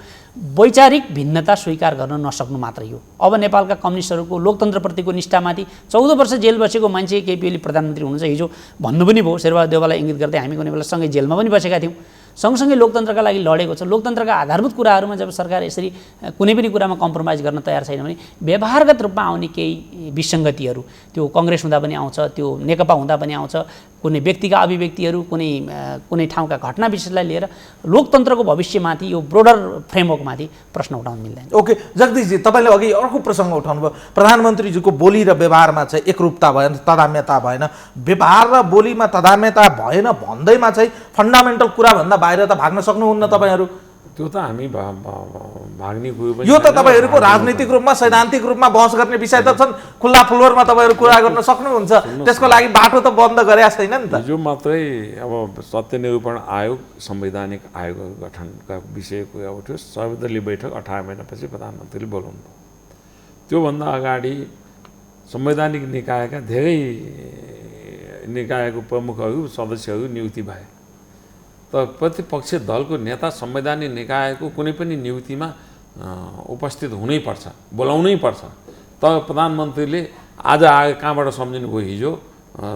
वैचारिक भिन्नता स्वीकार गर्न नसक्नु मात्रै हो। अब नेपालका कम्युनिस्टहरूको लोकतन्त्रप्रतिको निष्ठामाथि 14 वर्ष जेल बसेको मान्छे केपी ओली प्रधानमन्त्री हुनुहुन्छ। हिजो भन्नु पनि भयो, शेरबहादुर देउवालाई इङ्गित गर्दै हामी कुनै बेला सँगै जेलमा पनि बसेका थियौँ, सँगसँगै लोकतन्त्रका लागि लडेको छ। लोकतन्त्रका आधारभूत कुराहरूमा जब सरकार यसरी कुनै पनि कुरामा कम्प्रोमाइज गर्न तयार छैन भने व्यवहारगत रूपमा आउने केही विसङ्गतिहरू, त्यो कङ्ग्रेस हुँदा पनि आउँछ, त्यो नेकपा हुँदा पनि आउँछ, कुनै व्यक्तिका अभिव्यक्तिहरू, कुनै ठाउँका घटना विशेषलाई लिएर लोकतन्त्रको भविष्यमाथि, यो ब्रोडर फ्रेमवर्कमाथि प्रश्न उठाउन मिल्दैन। ओके जगदीशजी, तपाईँले अघि अर्को प्रसङ्ग उठाउनु भयो। प्रधानमन्त्रीजीको बोली र व्यवहारमा चाहिँ एकरूपता भएन, तदाम्यता भएन। व्यवहार र बोलीमा तदाम्यता भएन भन्दैमा चाहिँ फन्डामेन्टल कुराभन्दा बाहिर त भाग्न सक्नुहुन्न तपाईँहरू। त्यो त हामी भाग्ने कुरो पनि यो त तपाईँहरूको राजनीतिक रूपमा, सैद्धान्तिक रूपमा बहस गर्ने विषय त छन्। खुल्ला फ्लोरमा तपाईँहरू कुरा गर्न सक्नुहुन्छ, त्यसको लागि बाटो त बन्द गरेका छैन नि त। हिजो मात्रै अब सत्य निरूपण आयोग, संवैधानिक आयोगहरू गठनका विषयको कुरा उठ्यो। सर्वदलीय बैठक 18 महिनापछि प्रधानमन्त्रीले बोलाउनु भयो। त्योभन्दा अगाडि संवैधानिक निकायका धेरै निकायको प्रमुखहरू, सदस्यहरू नियुक्ति भए। त प्रतिपक्षी दलको नेता संवैधानिक निकायको कुनै पनि नियुक्तिमा उपस्थित हुनैपर्छ, बोलाउनै पर्छ। त प्रधानमन्त्रीले आज आयो कहाँबाट सम्झिनु भयो हिजो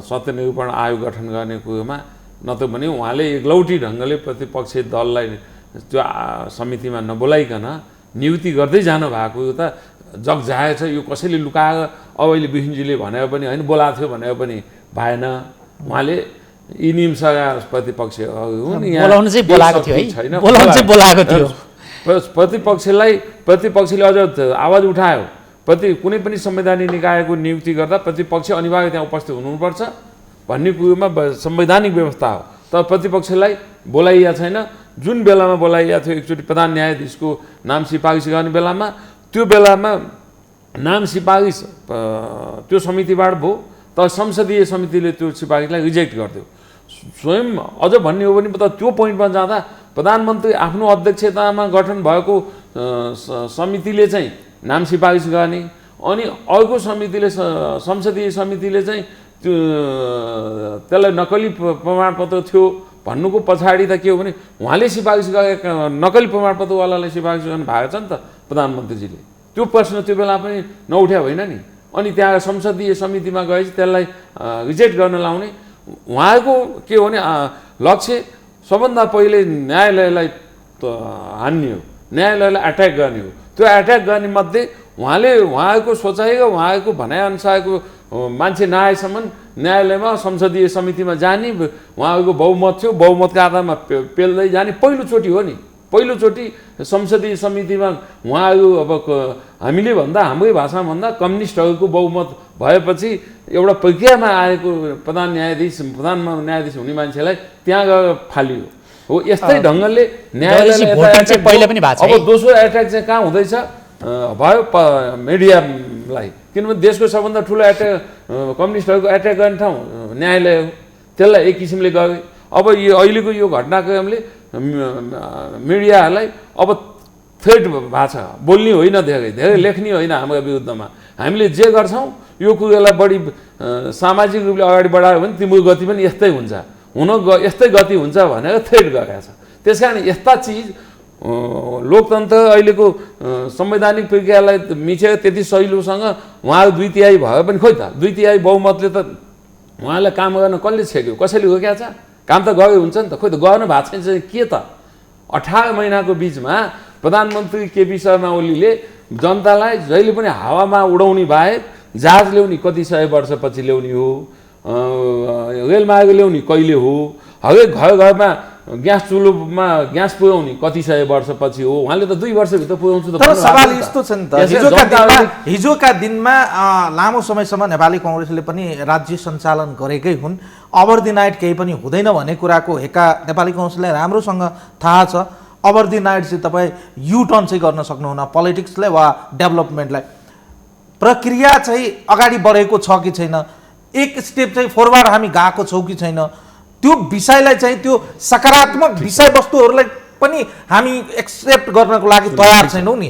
सत्य निरूपण आयोग गठन गर्ने कुरोमा? नत्र भने उहाँले एकलौटी ढङ्गले प्रतिपक्षी दललाई त्यो समितिमा नबोलाइकन नियुक्ति गर्दै जानु भएको त जगजाहेर छ। यो कसैले लुकाएर अब अहिले विष्णुजीले भनेर पनि होइन, बोलाएको थियो भनेर पनि भएन। उहाँले यी निम्सका प्रतिपक्षहरू हुन्, बोलाउनु चाहिँ बोलाएको थियो है, बोलाउनु चाहिँ बोलाएको थियो। प्रतिपक्षले अझ आवाज उठायो, कुनै पनि संवैधानिक निकायको नियुक्ति गर्दा प्रतिपक्ष अनिवार्य त्यहाँ उपस्थित हुनुपर्छ भन्ने कुरोमा संवैधानिक व्यवस्था हो। तर प्रतिपक्षलाई बोलाइया छैन। जुन बेलामा बोलाइया थियो, एकचोटि प्रधान न्यायाधीशको नाम सिफारिस गर्ने बेलामा, त्यो बेलामा नाम सिफारिस त्यो समितिबाट भयो, तर संसदीय समितिले त्यो सिफारिसलाई रिजेक्ट गरिदियो। स्वयं अझ भन्ने हो भने त्यो पोइन्टमा जाँदा प्रधानमन्त्री आफ्नो अध्यक्षतामा गठन भएको समितिले चाहिँ नाम सिफारिस गर्ने, अनि अर्को समितिले, संसदीय समितिले चाहिँ त्यसलाई नक्कली प्रमाणपत्र थियो भन्नुको पछाडि त के हो भने उहाँले सिफारिस गरेका नक्कली प्रमाणपत्रवालालाई सिफारिस गर्नु भएको छ नि त प्रधानमन्त्रीजीले। त्यो प्रश्न त्यो बेला पनि नउठ्या होइन नि। अनि त्यहाँ संसदीय समितिमा गएपछि त्यसलाई रिजेक्ट गर्न लाउने उहाँको के हो भने लक्ष्य सबभन्दा पहिले न्यायालयलाई हान्ने हो, न्यायालयलाई एट्याक गर्ने हो। त्यो एट्याक गर्ने मध्ये उहाँको सोचाइ र उहाँको भनाइअनुसारको मान्छे नआएसम्म न्यायालयमा संसदीय समितिमा जाने उहाँहरूको बहुमत थियो, बहुमतका आधारमा पेल्दै जाने पहिलोचोटि हो नि। पहिलोचोटि संसदीय समितिमा उहाँहरू अब हामीले भन्दा, हाम्रै भाषामा भन्दा कम्युनिस्टहरूको बहुमत भएपछि एउटा प्रक्रियामा आएको प्रधान न्यायाधीश हुने मान्छेलाई त्यहाँ गएर फालियो हो। यस्तै ढङ्गले न्यायालयले पहिले पनि भएको छ। अब दोस्रो एट्याक चाहिँ कहाँ हुँदैछ भयो मिडियालाई, किनभने देशको सबभन्दा ठुलो कम्युनिस्टहरूको एट्याक गर्ने ठाउँ न्यायालय हो। त्यसलाई एक किसिमले गए। अब यो अहिलेको यो घटनाक्रमले मिडियाहरूलाई अब थ्रेट भएको छ, बोल्ने होइन, धेरै लेख्ने होइन हाम्रो विरुद्धमा। हामीले जे गर्छौँ यो कुरोलाई बढी सामाजिक रूपले अगाडि बढायो भने तिम्रो गति पनि यस्तै हुन्छ, यस्तै गति हुन्छ भनेर थ्रेट गरेको छ। त्यस कारण यस्ता चिज लोकतन्त्र अहिलेको संवैधानिक प्रक्रियालाई मिचेर त्यति सहिलोसँग उहाँहरू 2/3 भयो पनि खोइ त 2/3 बहुमतले त उहाँलाई काम गर्न कसले छेक्यो, कसैले रोकेको छ? काम त गरे हुन्छ नि त, खोइ त गर्नु भएको छैन चाहिँ के त। 18 महिनाको बिचमा प्रधानमन्त्री केपी शर्मा ओलीले जनतालाई जहिले पनि हावामा उडाउने बाहेक जहाज ल्याउने कति सय वर्षपछि ल्याउने हो, रेलमार्ग ल्याउने कहिले हो, हरेक घर घरमा ग्यास चुलोमा ग्यास पुर्याउने कति सय वर्षपछि हो, उहाँले त 2 वर्षभित्र पुर्याउँछु त। तर सवाल यस्तो छ नि त, हिजोका दिनमा लामो समयसम्म नेपाली कांग्रेसले पनि राज्य सञ्चालन गरेकै हुन्। ओभरनाइट केही पनि हुँदैन भन्ने कुराको हेका नेपाली कांग्रेसलाई राम्रोसँग थाहा छ। ओभरनाइट चाहिँ तपाईँ युटर्न चाहिँ गर्न सक्नुहुन्न पोलिटिक्सलाई वा डेभलपमेन्टलाई। प्रक्रिया चाहिँ अगाडि बढेको छ कि छैन, एक स्टेप चाहिँ फरवर्ड हामी गएको छौँ कि छैन, त्यो विषयलाई चाहिँ त्यो सकारात्मक विषयवस्तुहरूलाई पनि हामी एक्सेप्ट गर्नको लागि तयार छैनौँ नि।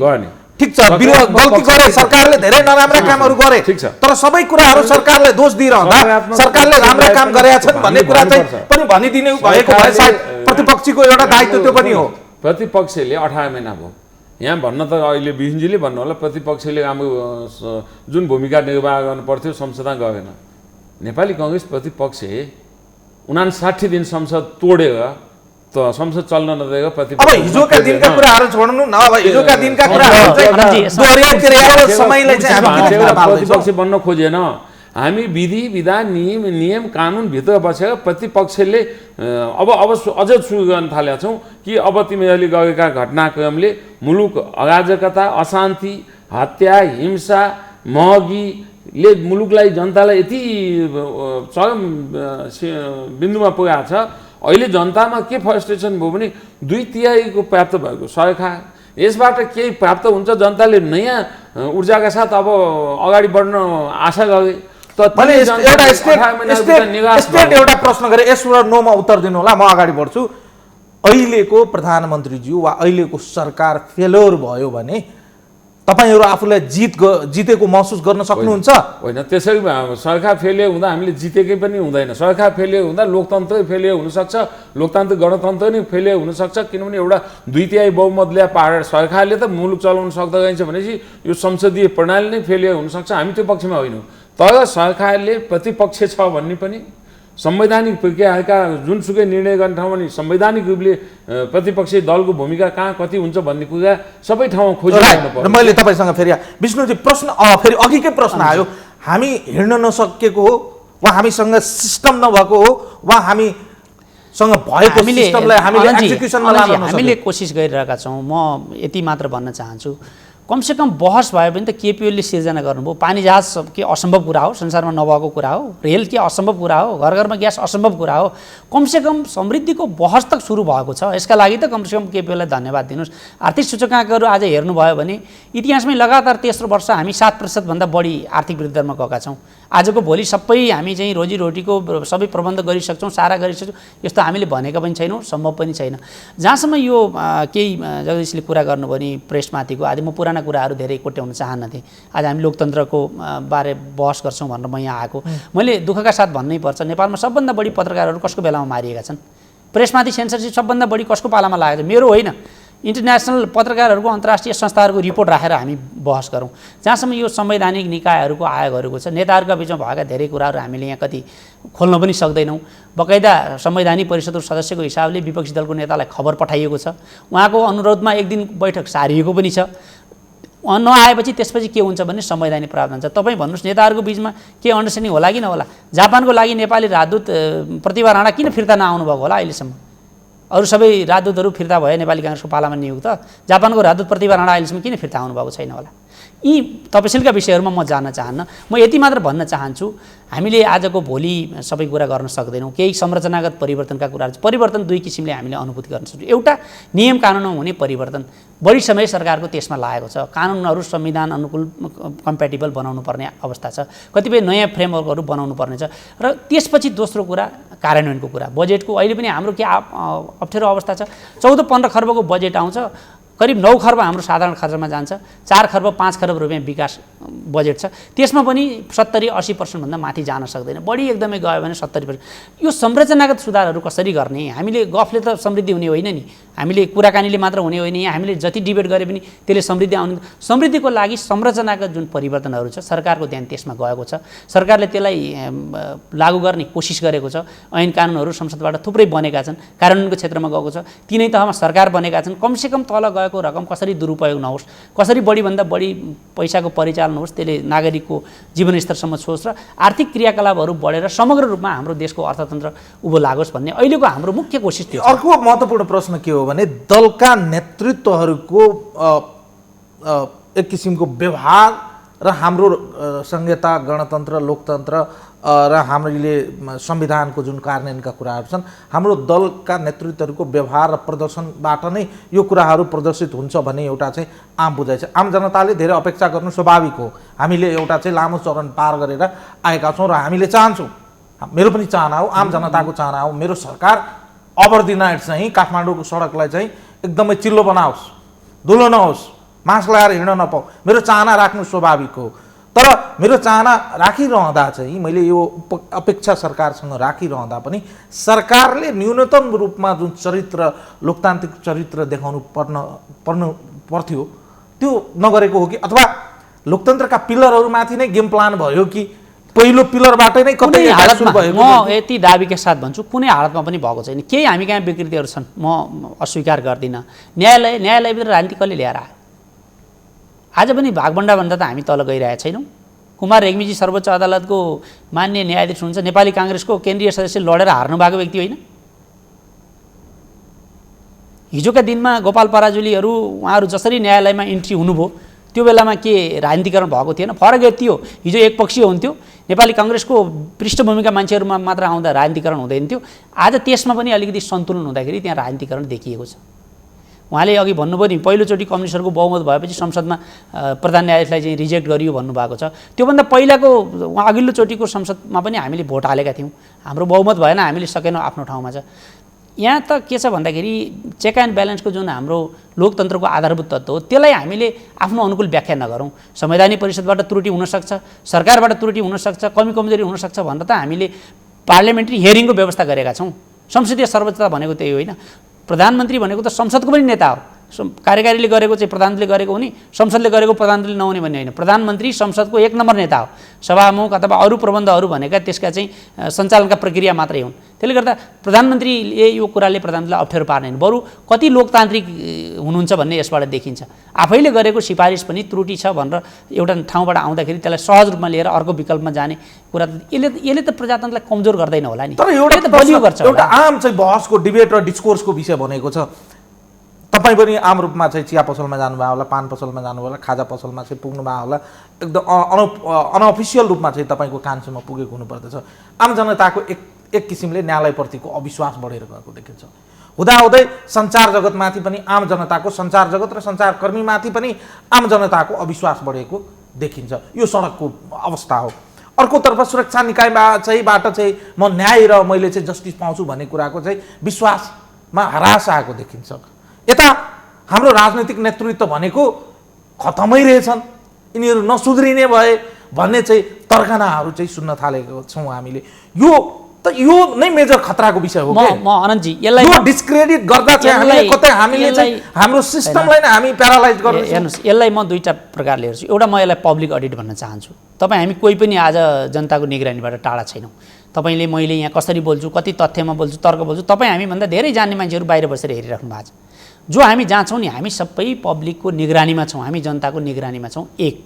ठिक छ, गल्ती गरे सरकारले, धेरै नराम्रा कामहरू गरे, तर सबै कुराहरू सरकारले दोष दिइरहँदा सरकारले राम्रा काम गरेका छन् भन्ने कुरा चाहिँ पनि भनिदिने भएको भए सायद प्रतिपक्षीको एउटा दायित्व त्यो पनि हो। प्रतिपक्षले 18 महिना भयो यहाँ भन्न त अहिले बिहिनजीले भन्नु होला प्रतिपक्षले हाम्रो जुन भूमिका निर्वाह गर्नु पर्थ्यो संसदमा गरेन। नेपाली कांग्रेस प्रतिपक्ष 59 दिन संसद तोडेर त संसद चल्न नदिएर प्रतिपक्ष। अब हिजोका दिनका कुराहरू छोड्नु न, अब हिजोका दिनका कुराहरू चाहिँ समयलाई चाहिँ प्रतिपक्ष बन्न खोजेन। हामी विधि विधान नियम कानुन भित्र बसेर प्रतिपक्षले अब अझ सुरु गर्न थालेका छौँ कि अब तिमीहरूले गरेका घटनाक्रमले मुलुक अराजकता, अशान्ति, हत्या, हिंसा, महँगीले मुलुकलाई, जनतालाई यति चरम बिन्दुमा पुगाएको छ। अहिले जनतामा के फ्रस्ट्रेसन भयो भने 2/3 प्राप्त भएको सरकार, यसबाट केही प्राप्त हुन्छ, जनताले नयाँ ऊर्जाका साथ अब अगाडि बढ्न आशा गरे। एउटा प्रश्न गरे, यस र नोमा उत्तर दिनु होला, म अगाडि बढ्छु। अहिलेको प्रधानमन्त्रीज्यू वा अहिलेको सरकार फेलोर भयो भने तपाईहरु आफूलाई जितेको महसुस गर्न सक्नुहुन्छ? होइन, त्यसै सरकार फेलियर हुँदा हामीले जितेकै पनि हुँदैन। सरकार फेलियर हुँदा लोकतन्त्र फेलियर हुन सक्छ, लोकतान्त्रिक गणतन्त्र नै फेलियर हुन सक्छ। किनभने एउटा 2/3 बहुमत ल्या पाहाड सरकारले त मुलुक चलाउन सक्दैन भनेपछि यो संसदीय प्रणाली नै फेलियर हुन सक्छ। हामी त्यो पक्षमा होइनौँ, तर सरकारले प्रतिपक्ष छ भन्ने पनि संवैधानिक प्रक्रियाका जुनसुकै निर्णय गर्ने ठाउँमा नि संवैधानिक रूपले प्रतिपक्षी दलको भूमिका कहाँ कति हुन्छ भन्ने कुरा सबै ठाउँमा खोजिरहनु पर्छ। मैले तपाईसँग फेरि विष्णुजी प्रश्न फेरि अघिकै प्रश्न आयो, हामी हिँड्न नसकेको हो वा हामीसँग सिस्टम नभएको हो वा हामीसँग भएको सिस्टमलाई हामीले एक्जिक्युसनमा लान नसकेको? हामीले कोसिस गरिरहेका छौँ। म यति मात्र भन्न चाहन्छु, कमसेकम बहस भयो भने त केपी ओलीले सिर्जना गर्नुभयो। पानी जहाज के असम्भव कुरा हो, संसारमा नभएको कुरा हो। रेल के असम्भव कुरा हो, घर घरमा ग्यास असम्भव कुरा हो। कमसेकम समृद्धिको बहस त सुरु भएको छ। यसका लागि त कमसेकम केपी ओलीलाई धन्यवाद दिनुहोस्। आर्थिक सूचकाङ्कहरू आज हेर्नुभयो भने इतिहासमै लगातार तेस्रो वर्ष हामी 7% भन्दा बढी आर्थिक वृद्धि दरमा गएका छौँ। आजको भोलि सबै हामी चाहिँ रोजीरोटीको सबै प्रबन्ध गरिसक्छौँ, सारा गरिसक्छौँ, यस्तो हामीले भनेका पनि छैनौँ, सम्भव पनि छैन। जहाँसम्म यो केही जगदीशले कुरा गर्नुभयो नि प्रेसमाथिको, आदि म पुराना कुराहरू धेरै कोट्याउन चाहन्नथेँ। आज हामी लोकतन्त्रको बारे बहस गर्छौँ भनेर म यहाँ आएको। मैले दुःखका साथ भन्नै पर्छ, नेपालमा सबभन्दा बढी पत्रकारहरू कसको बेलामा मारिएका छन्? प्रेसमाथि सेन्सरसिप सबभन्दा बढी कसको पालामा लागेको छ? मेरो होइन, इन्टरनेसनल पत्रकारहरूको अन्तर्राष्ट्रिय संस्थाहरूको रिपोर्ट राखेर हामी बहस गरौँ। जहाँसम्म यो संवैधानिक निकायहरूको आयोगहरूको छ, नेताहरूका बिचमा भएका धेरै कुराहरू हामीले यहाँ कति खोल्न पनि सक्दैनौँ। बकाइदा संवैधानिक परिषदको सदस्यको हिसाबले विपक्षी दलको नेतालाई खबर पठाइएको छ, उहाँको अनुरोधमा एक दिन बैठक सारिएको पनि छ। नआएपछि त्यसपछि के हुन्छ भन्ने संवैधानिक प्रावधान छ। तपाईँ भन्नुहोस् नेताहरूको बिचमा के अन्डरस्ट्यान्डिङ होला कि नहोला? जापानको लागि नेपाली राजदूत प्रतिभा राणा किन फिर्ता नआउनु भएको होला अहिलेसम्म? अरू सबै राजदूतहरू फिर्ता भए नेपाली काङ्ग्रेसको पालामा नियुक्त, जापानको राजदूत प्रतिभा राणा अहिलेसम्म किन फिर्ता आउनुभएको छैन होला? यी तपसिलका विषयहरूमा म जान चाहन्न। म यति मात्र भन्न चाहन्छु, हामीले आजको भोलि सबै कुरा गर्न सक्दैनौँ। केही संरचनागत परिवर्तनका कुराहरू, परिवर्तन दुई किसिमले हामीले अनुभूति गर्न सक्छौँ। एउटा नियम कानुनमा हुने परिवर्तन, बढी समय सरकारको त्यसमा लागेको छ। कानुनहरू संविधान अनुकूल कम्प्याटेबल बनाउनु पर्ने अवस्था छ, कतिपय नयाँ फ्रेमवर्कहरू बनाउनु पर्ने छ। र त्यसपछि दोस्रो कुरा कार्यान्वयनको कुरा। बजेटको अहिले पनि हाम्रो के अप्ठ्यारो अवस्था छ। 14-15 खर्बको बजेट आउँछ, करिब 9 खर्ब हाम्रो साधारण खर्चमा जान्छ, 4 खर्ब 5 खर्ब रुपियाँ विकास बजेट छ। त्यसमा पनि 70-80% भन्दा माथि जान सक्दैन। बढी एकदमै गयो भने 70%। यो संरचनागत सुधारहरू कसरी गर्ने? हामीले गफले त समृद्धि हुने होइन नि, हामीले कुराकानीले मात्र हुने होइन। यहाँ हामीले जति डिबेट गरे पनि त्यसले समृद्धि आउने। समृद्धिको लागि संरचनागत जुन परिवर्तनहरू छ, सरकारको ध्यान त्यसमा गएको छ। सरकारले त्यसलाई लागू गर्ने कोसिस गरेको छ। ऐन कानुनहरू संसदबाट थुप्रै बनेका छन्, कार्यान्वयनको क्षेत्रमा गएको छ। तिनै तहमा सरकार बनेका छन्। कमसेकम तल गएको रकम कसरी दुरुपयोग नहोस्, कसरी बढीभन्दा बढी पैसाको परिचालन होस्, त्यसले नागरिकको जीवनस्तरसम्म छोस् र आर्थिक क्रियाकलापहरू बढेर समग्र रूपमा हाम्रो देशको अर्थतन्त्र उभो लागोस् भन्ने अहिलेको हाम्रो मुख्य कोसिस थियो। अर्को महत्त्वपूर्ण प्रश्न के हो भने दलका नेतृत्वहरूको एक किसिमको व्यवहार र हाम्रो संहिता, गणतन्त्र, लोकतन्त्र र हामीले संविधानको जुन कार्यान्वयनका कुराहरू छन्, हाम्रो दलका नेतृत्वहरूको व्यवहार र प्रदर्शनबाट नै यो कुराहरू प्रदर्शित हुन्छ भन्ने एउटा चाहिँ आम बुझाइ छ। आम जनताले धेरै अपेक्षा गर्नु स्वाभाविक हो। हामीले एउटा चाहिँ लामो चरण पार गरेर आएका छौँ र हामीले चाहन्छौँ, मेरो पनि चाहना हो, आम जनताको चाहना हो, मेरो सरकार ओभरनाइट चाहिँ काठमाडौँको सडकलाई चाहिँ एकदमै चिल्लो बनाओस्, धुलो नहोस्, मास्क लगाएर हिँड्न नपाऊ। मेरो चाहना राख्नु स्वाभाविक हो। तर मेरो चाहना राखिरहँदा चाहिँ मैले यो अपेक्षा सरकारसँग राखिरहँदा पनि सरकारले न्यूनतम रूपमा जुन चरित्र, लोकतान्त्रिक चरित्र देखाउनु पर्थ्यो त्यो नगरेको हो कि, अथवा लोकतन्त्रका पिलरहरूमाथि नै गेम प्लान भयो कि पहिलो पिलरबाटै नै कतै हालतमा म यति दाबीका साथ भन्छु, कुनै हालतमा पनि भएको छैन। केही हामी कहाँ विकृतिहरू छन् म अस्वीकार गर्दिनँ। न्यायालयभित्र राजनीति कसले ल्याएर आयो? आज पनि भागभण्डा भन्दा त हामी तल गइरहेका छैनौँ। कुमार रेग्मीजी सर्वोच्च अदालतको मान्य न्यायाधीश हुनुहुन्छ, नेपाली काङ्ग्रेसको केन्द्रीय सदस्य लडेर हार्नु भएको व्यक्ति होइन। हिजोका दिनमा गोपाल पराजुलीहरू उहाँहरू जसरी न्यायालयमा इन्ट्री हुनुभयो त्यो बेलामा के राजनीतिकरण भएको थिएन? फरक यति हो, हिजो एकपक्षीय हुन्थ्यो, नेपाली काङ्ग्रेसको पृष्ठभूमिका मान्छेहरूमा मात्र आउँदा राजनीतिकरण हुँदैन थियो। आज त्यसमा पनि अलिकति सन्तुलन हुँदाखेरि त्यहाँ राजनीतिकरण देखिएको छ। उहाँले अघि भन्नुभयो नि, पहिलोचोटि कम्युनिस्टहरूको बहुमत भएपछि संसदमा प्रधान न्यायाधीशलाई चाहिँ रिजेक्ट गरियो भन्नुभएको छ। त्योभन्दा पहिलाको अघिल्लोचोटिको संसदमा पनि हामीले भोट हालेका थियौँ, हाम्रो बहुमत भएन, हामीले सकेनौँ, आफ्नो ठाउँमा छ। यहाँ त के छ भन्दाखेरि चेक एन्ड ब्यालेन्सको जुन हाम्रो लोकतन्त्रको आधारभूत तत्त्व हो त्यसलाई हामीले आफ्नो अनुकूल व्याख्या नगरौँ। संवैधानिक परिषदबाट त्रुटि हुनसक्छ, सरकारबाट त्रुटि हुनसक्छ, कमजोरी हुनसक्छ भनेर त हामीले पार्लियामेन्ट्री हियरिङको व्यवस्था गरेका छौँ। संसदीय सर्वोच्चता भनेको त्यही होइन। प्रधानमन्त्री भनेको त संसदको पनि नेता हो। कार्यकारीले गरेको चाहिँ प्रधानमन्त्रीले गरेको हुने, संसदले गरेको प्रधानमन्त्रीले नहुने भन्ने होइन। प्रधानमन्त्री संसदको 1 नम्बर नेता हो। सभामुख अथवा अरू प्रबन्धहरू भनेका त्यसका चाहिँ सञ्चालनका प्रक्रिया मात्रै हुन्। त्यसले गर्दा प्रधानमन्त्रीले यो कुराले प्रधानमन्त्रीलाई अप्ठ्यारो पार्दैन, बरु कति लोकतान्त्रिक हुनुहुन्छ भन्ने यसबाट देखिन्छ। आफैले गरेको सिफारिस पनि त्रुटि छ भनेर एउटा ठाउँबाट आउँदाखेरि त्यसलाई सहज रूपमा लिएर अर्को विकल्पमा जाने कुरा यसले त प्रजातन्त्रलाई कमजोर गर्दैन होला नि, तर एउटा बलियो गर्छ। एउटा आम चाहिँ बहसको, डिबेट र डिस्कोर्सको विषय भनेको छ, तपाईँ पनि आम रूपमा चाहिँ चिया पसलमा जानुभयो होला, पान पसलमा जानुभयो होला, खाजा पसलमा चाहिँ पुग्नुभयो होला, एकदम अनअफिसियल रूपमा चाहिँ तपाईँको कानसम्म पुगेको हुनुपर्दछ। आम जनताको एक किसिमले न्यायालयप्रतिको अविश्वास बढेर गएको देखिन्छ। हुँदाहुँदै सञ्चार जगतमाथि पनि आम जनताको, सञ्चार जगत र सञ्चारकर्मीमाथि पनि आम जनताको अविश्वास बढेको देखिन्छ। यो सडकको अवस्था हो। अर्कोतर्फ सुरक्षा निकायबाट चाहिँ म न्याय र मैले चाहिँ जस्टिस पाउँछु भन्ने कुराको चाहिँ विश्वासमा ह्रास आएको देखिन्छ। यता हाम्रो राजनैतिक नेतृत्व भनेको खतमै रहेछन्, यिनीहरू नसुध्रिने भए भन्ने चाहिँ तर्कनाहरू चाहिँ सुन्न थालेको छौँ हामीले। यो नै मेजर खतराको विषय हो। म अनन्तजी यसलाई यो डिस्क्रेडिट गर्दा चाहिँ हामीले चाहिँ हाम्रो सिस्टमलाई नै हामी प्यारालाइज गर्छौँ। हेर्नुहोस्, यसलाई म दुईटा प्रकारले हेर्छु। एउटा, म यसलाई पब्लिक अडिट भन्न चाहन्छु। तपाईँ हामी कोही पनि आज जनताको निगरानीबाट टाढा छैनौँ। तपाईँले मैले यहाँ कसरी बोल्छु, कति तथ्यमा बोल्छु, तर्क बोल्छु, तपाईँ हामीभन्दा धेरै जान्ने मान्छेहरू बाहिर बसेर हेरिराख्नु भएको छ। जो हामी जहाँ छौँ नि, हामी सबै पब्लिकको निगरानीमा छौँ, हामी जनताको निगरानीमा छौँ। एक,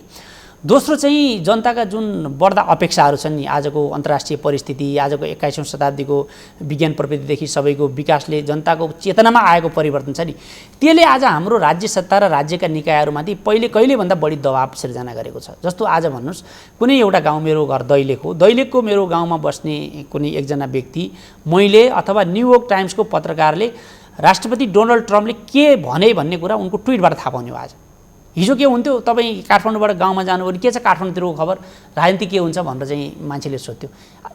दोस्रो चाहिँ जनताका जुन बढ्दा अपेक्षाहरू छन् नि, आजको अन्तर्राष्ट्रिय परिस्थिति, आजको 21औं शताब्दीको विज्ञान प्रविधिदेखि सबैको विकासले जनताको चेतनामा आएको परिवर्तन छ नि, त्यसले आज हाम्रो राज्य सत्ता र राज्यका निकायहरूमाथि कहिलेभन्दा बढी दबाब सिर्जना गरेको छ। जस्तो आज भन्नुहोस्, कुनै एउटा गाउँ, मेरो घर दैलेख हो, दैलेखको मेरो गाउँमा बस्ने कुनै एकजना व्यक्ति, मैले अथवा न्युयोर्क टाइम्सको पत्रकारले राष्ट्रपति डोनाल्ड ट्रम्पले के भने भन्ने कुरा उनको ट्विटबाट थाहा पाउने हो। आज हिजो के हुन्थ्यो, तपाईँ काठमाडौँबाट गाउँमा जानुभयो, के छ काठमाडौँतिरको खबर, राजनीति के हुन्छ भनेर चाहिँ मान्छेले सोध्थ्यो।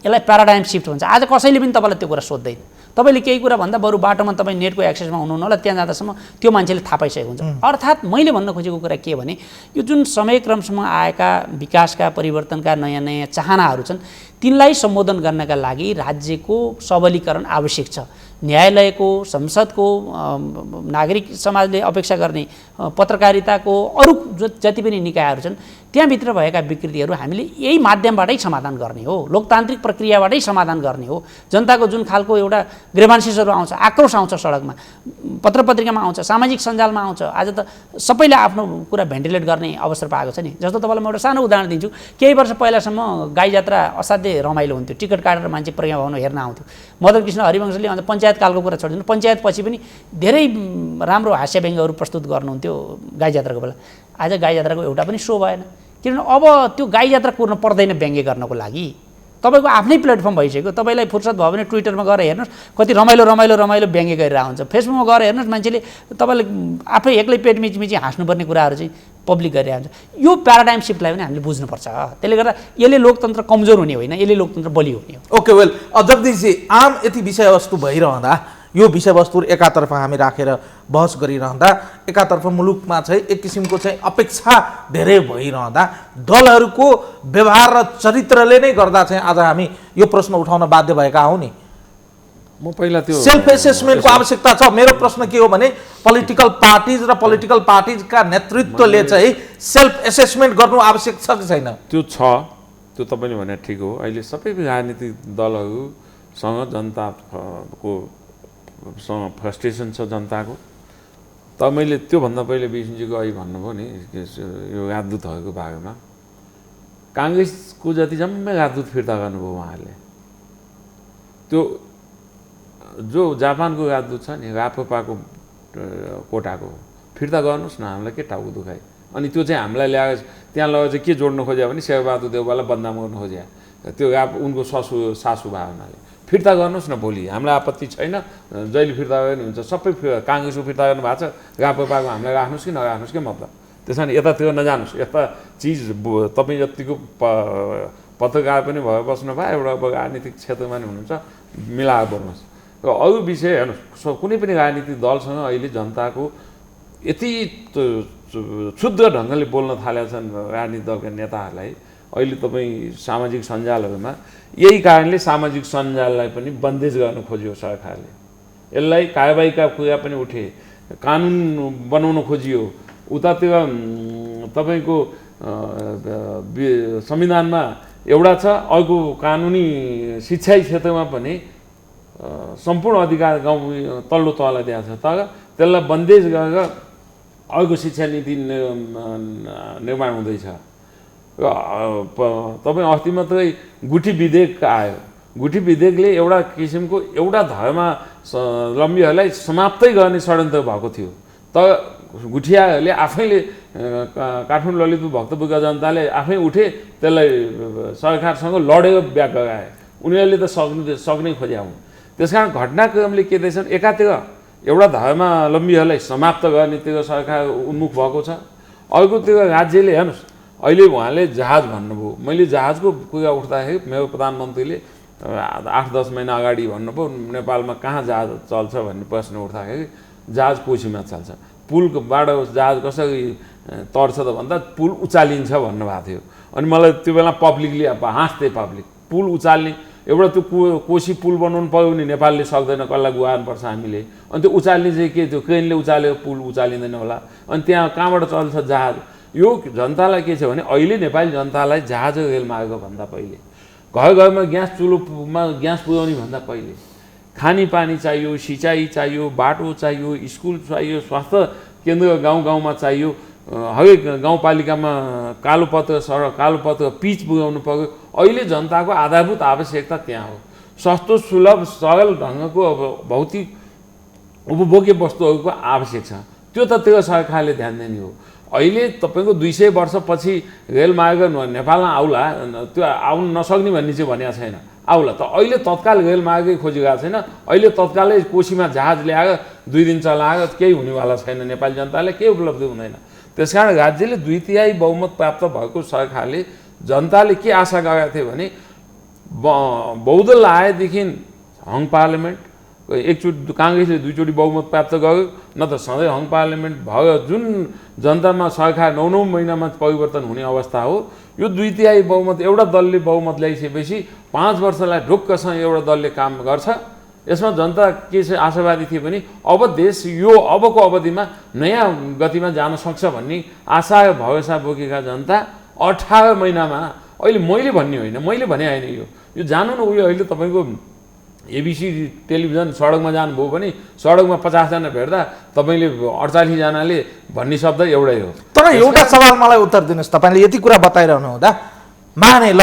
यसलाई प्याराडाइम सिफ्ट भन्छ। आज कसैले पनि तपाईँलाई त्यो कुरा सोध्दैन। तपाईँले केही कुरा भन्दा बरु बाटोमा तपाईँ नेटको एक्सेसमा हुनुहुन्न होला, त्यहाँ जाँदासम्म त्यो मान्छेले थाहा पाइसकेको हुन्छ। अर्थात् मैले भन्न खोजेको कुरा के भने, यो जुन समयक्रमसँग आएका विकासका परिवर्तनका नयाँ नयाँ चाहनाहरू छन्, तिनलाई सम्बोधन गर्नका लागि राज्यको सबलीकरण आवश्यक छ। न्यायालयको, संसदको, नागरिक समाजले अपेक्षा गर्ने पत्रकारिताको अरू जति पनि निकायहरू छन्, त्यहाँभित्र भएका विकृतिहरू हामीले यही माध्यमबाटै समाधान गर्ने हो, लोकतान्त्रिक प्रक्रियाबाटै समाधान गर्ने हो। जनताको जुन खालको एउटा ग्रेभान्सेसहरू आउँछ, आक्रोश आउँछ, सडकमा, पत्रपत्रिकामा आउँछ, सामाजिक सञ्जालमा आउँछ, आज त सबैले आफ्नो कुरा भेन्टिलेट गर्ने अवसर पाएको छ नि। जस्तो तपाईँलाई म एउटा सानो उदाहरण दिन्छु। केही वर्ष पहिलासम्म गाई जात्रा असाध्यै रमाइलो हुन्थ्यो, टिकट काटेर मान्छे प्रज्ञा भवन हेर्न आउँथ्यो। मदन कृष्ण हरिवंशले अन्त पञ्चायत कालको कुरा छोडिदिनु, पञ्चायत पछि पनि धेरै राम्रो हास्यव्यङ्ग्यहरू प्रस्तुत गर्नुहुन्थ्यो गाई जात्राको बेला। आज गाई जात्राको एउटा पनि सो भएन, किनभने अब त्यो गाई जात्रा कुर्न पर्दैन व्यङ्ग्य गर्नको लागि। तपाईँको आफ्नै प्लेटफर्म भइसक्यो। तपाईँलाई फुर्सद भयो भने ट्विटरमा गएर हेर्नुहोस्, कति रमाइलो रमाइलो रमाइलो व्यङ्ग्य गरिरहेको हुन्छ। फेसबुकमा गएर हेर्नुहोस्, मान्छेले तपाईँले आफै एक्लै पेट मिची हाँस्नुपर्ने कुराहरू चाहिँ पब्लिक गरिरहेको हुन्छ। यो प्याराडाइम सिफ्टलाई पनि हामीले बुझ्नुपर्छ। त्यसले गर्दा यसले लोकतन्त्र कमजोर हुने होइन, यसले लोकतन्त्र बलियो हुने हो। ओके, वेल, जगदीशजी, आम यति विषयवस्तु भइरहँदा, यो विषयवस्तु एकातर्फ हामी राखेर बहस गरिरहँदा, एकातर्फ मुलुकमा चाहिँ एक किसिमको चाहिँ अपेक्षा धेरै भइरहँदा, दलहरूको व्यवहार र चरित्रले नै गर्दा चाहिँ आज हामी यो प्रश्न उठाउन बाध्य भएका हौँ नि। म पहिला त्यो सेल्फ एसेसमेन्टको आवश्यकता छ। मेरो प्रश्न के हो भने, पोलिटिकल पार्टिज र पोलिटिकल पार्टिजका नेतृत्वले चाहिँ सेल्फ एसेसमेन्ट गर्नु आवश्यक छ कि छैन? त्यो छ, त्यो तपाईँले भने ठिक हो। अहिले सबै राजनीतिक दलहरूसँग जनताको फ्रस्ट्रेसन छ जनताको। त मैले त्योभन्दा पहिले विष्णुजीको अहिले भन्नुभयो नि, यो राजदूतहरूको बारेमा, काङ्ग्रेसको जति जम्मै राजदूत फिर्ता गर्नुभयो उहाँहरूले। त्यो जो जापानको राजदूत छ नि, रापपाको कोटाको, फिर्ता गर्नुहोस् न, हामीलाई के टाउको दुखाइ। अनि त्यो चाहिँ हामीलाई ल्याएर त्यहाँ लगेर चाहिँ के जोड्नु खोज्यो भने शेरबहादुर देउवालाई बदनाम गर्नु खोज्यो। त्यो उनको सासु भए हुनाले फिर्ता गर्नुहोस् न, भोलि हामीलाई आपत्ति छैन, जहिले फिर्ता गर्ने हुन्छ। सबै काङ्ग्रेसको फिर्ता गर्नु भएको छ, रापपाको हामीलाई राख्नुहोस् कि नराख्नुहोस् के मतलब। त्यस कारण यतातिर नजानुहोस्। यता चिज तपाईँ जतिको पत्रकार पनि भएर बस्नु भयो, एउटा राजनीतिक क्षेत्रमा नि हुनुहुन्छ, मिलाएर बोल्नुहोस्। र अरू विषय हेर्नुहोस्, कुनै पनि राजनीतिक दलसँग अहिले जनताको यति क्षुद्र ढङ्गले बोल्न थालेका छन् राजनीतिक दलका नेताहरूलाई। अहिले तपाईँ सामाजिक सञ्जालहरूमा, यही कारणले सामाजिक सञ्जाललाई पनि बन्देज गर्न खोजियो सरकारले। यसलाई कारबाहीका कुरा पनि उठे, कानुन बनाउन खोजियो। उतातिर तपाईँको संविधानमा एउटा छ, अर्को कानुनी शिक्षा क्षेत्रमा पनि सम्पूर्ण अधिकार गाउँ तल्लो तहलाई दिएको छ। तर त्यसलाई बन्देज गरेर अर्को शिक्षा नीति निर्माण हुँदैछ। तपाईँ अस्ति मात्रै गुठी विधेयक आयो। गुठी विधेयकले एउटा किसिमको एउटा धर्मावलम्बीहरूलाई समाप्तै गर्ने षड्यन्त्र भएको थियो। तर गुठियाहरूले आफैले, काठमाडौँ ललितपुर भक्तपुरका जनताले आफै उठे, त्यसलाई सरकारसँग लडेर ब्याक गराए। उनीहरूले त सक्नै खोज्या हुन्। त्यस कारण घटनाक्रमले के देख्छन्, एकातिर एउटा धर्मावलम्बीहरूलाई समाप्त गर्नेतिर सरकार उन्मुख भएको छ, अर्कोतिर राज्यले हेर्नुहोस्, अहिले उहाँले जहाज भन्नुभयो। मैले जहाजको कुरा उठ्दाखेरि मेरो प्रधानमन्त्रीले 8-10 महिना अगाडि भन्नुभयो, नेपालमा कहाँ जहाज चल्छ भन्ने प्रश्न उठ्दाखेरि जहाज कोसीमा चल्छ। पुलबाट जहाज कसरी तर्छ त भन्दा पुल उचालिन्छ भन्नुभएको थियो। अनि मलाई त्यो बेला पब्लिकले हाँस्थे, पब्लिक पुल उचाल्ने, एउटा त्यो कोसी पुल बनाउनु पऱ्यो भने नेपालले सक्दैन, कसलाई गुहार्नुपर्छ हामीले। अनि त्यो उचाल्ने चाहिँ के, त्यो क्रेनले उचालेको पुल उचालिँदैन होला। अनि त्यहाँ कहाँबाट चल्छ जहाज। यो जनतालाई के छ भने, अहिले नेपाली जनतालाई जहाज रेलमार्ग भन्दा पहिले, घर घरमा ग्यास चुलोमा ग्यास पुर्याउने भन्दा पहिले खानेपानी चाहियो, सिँचाइ चाहियो, बाटो चाहियो, स्कुल चाहियो, स्वास्थ्य केन्द्र गाउँ गाउँमा चाहियो, हरेक गाउँपालिकामा कालोपत्र सडक कालोपत्र पिच पुर्याउनु पर्यो। अहिले जनताको आधारभूत आवश्यकता त्यहाँ हो। सस्तो सुलभ सरल ढङ्गको अब भौतिक उपभोग्य वस्तुहरूको आवश्यक छ, त्यो सरकारले ध्यान दिने हो। अहिले तपाईँको 200 वर्षपछि रेलमार्ग नेपालमा आउला, त्यो आउन नसक्ने भन्ने चाहिँ भनेको छैन, आउला। त अहिले तत्काल रेलमार्गै खोजिरहेको छैन। अहिले तत्कालै कोसीमा जहाज ल्याएर 2 दिन चलाएर केही हुनेवाला छैन। नेपाली जनताले केही उपलब्धि हुँदैन। त्यसकारण राज्यले 2/3 बहुमत प्राप्त भएको सरकारले जनताले के आशा गरेका थिए भने बहुदल आएदेखि हङ पार्लियामेन्ट एकचोटि काङ्ग्रेसले 2 चोटि बहुमत प्राप्त गर्यो, न त सधैँ हङ पार्लियामेन्ट भयो। जुन जनतामा सरकार 9 महिनामा परिवर्तन हुने अवस्था हो, यो 2/3 बहुमत एउटा दलले बहुमत ल्याइसकेपछि 5 वर्षलाई ढुक्कसँग एउटा दलले काम गर्छ। यसमा जनता के चाहिँ आशावादी थिए भने अब देश यो अबको अवधिमा नयाँ गतिमा जान सक्छ भन्ने आशा र भरोसा बोकेका जनता 18 महिनामा, अहिले मैले भन्ने होइन, मैले भने होइन, यो जानु न। उयो अहिले तपाईँको एबिसी टेलिभिजन सडकमा जानुभयो भने सडकमा 50 जना भेट्दा तपाईँले 48 जनाले भन्ने शब्द एउटै हो। तर एउटा सवाल मलाई उत्तर दिनुहोस्। तपाईँले यति कुरा बताइरहनु हुँदा माने ल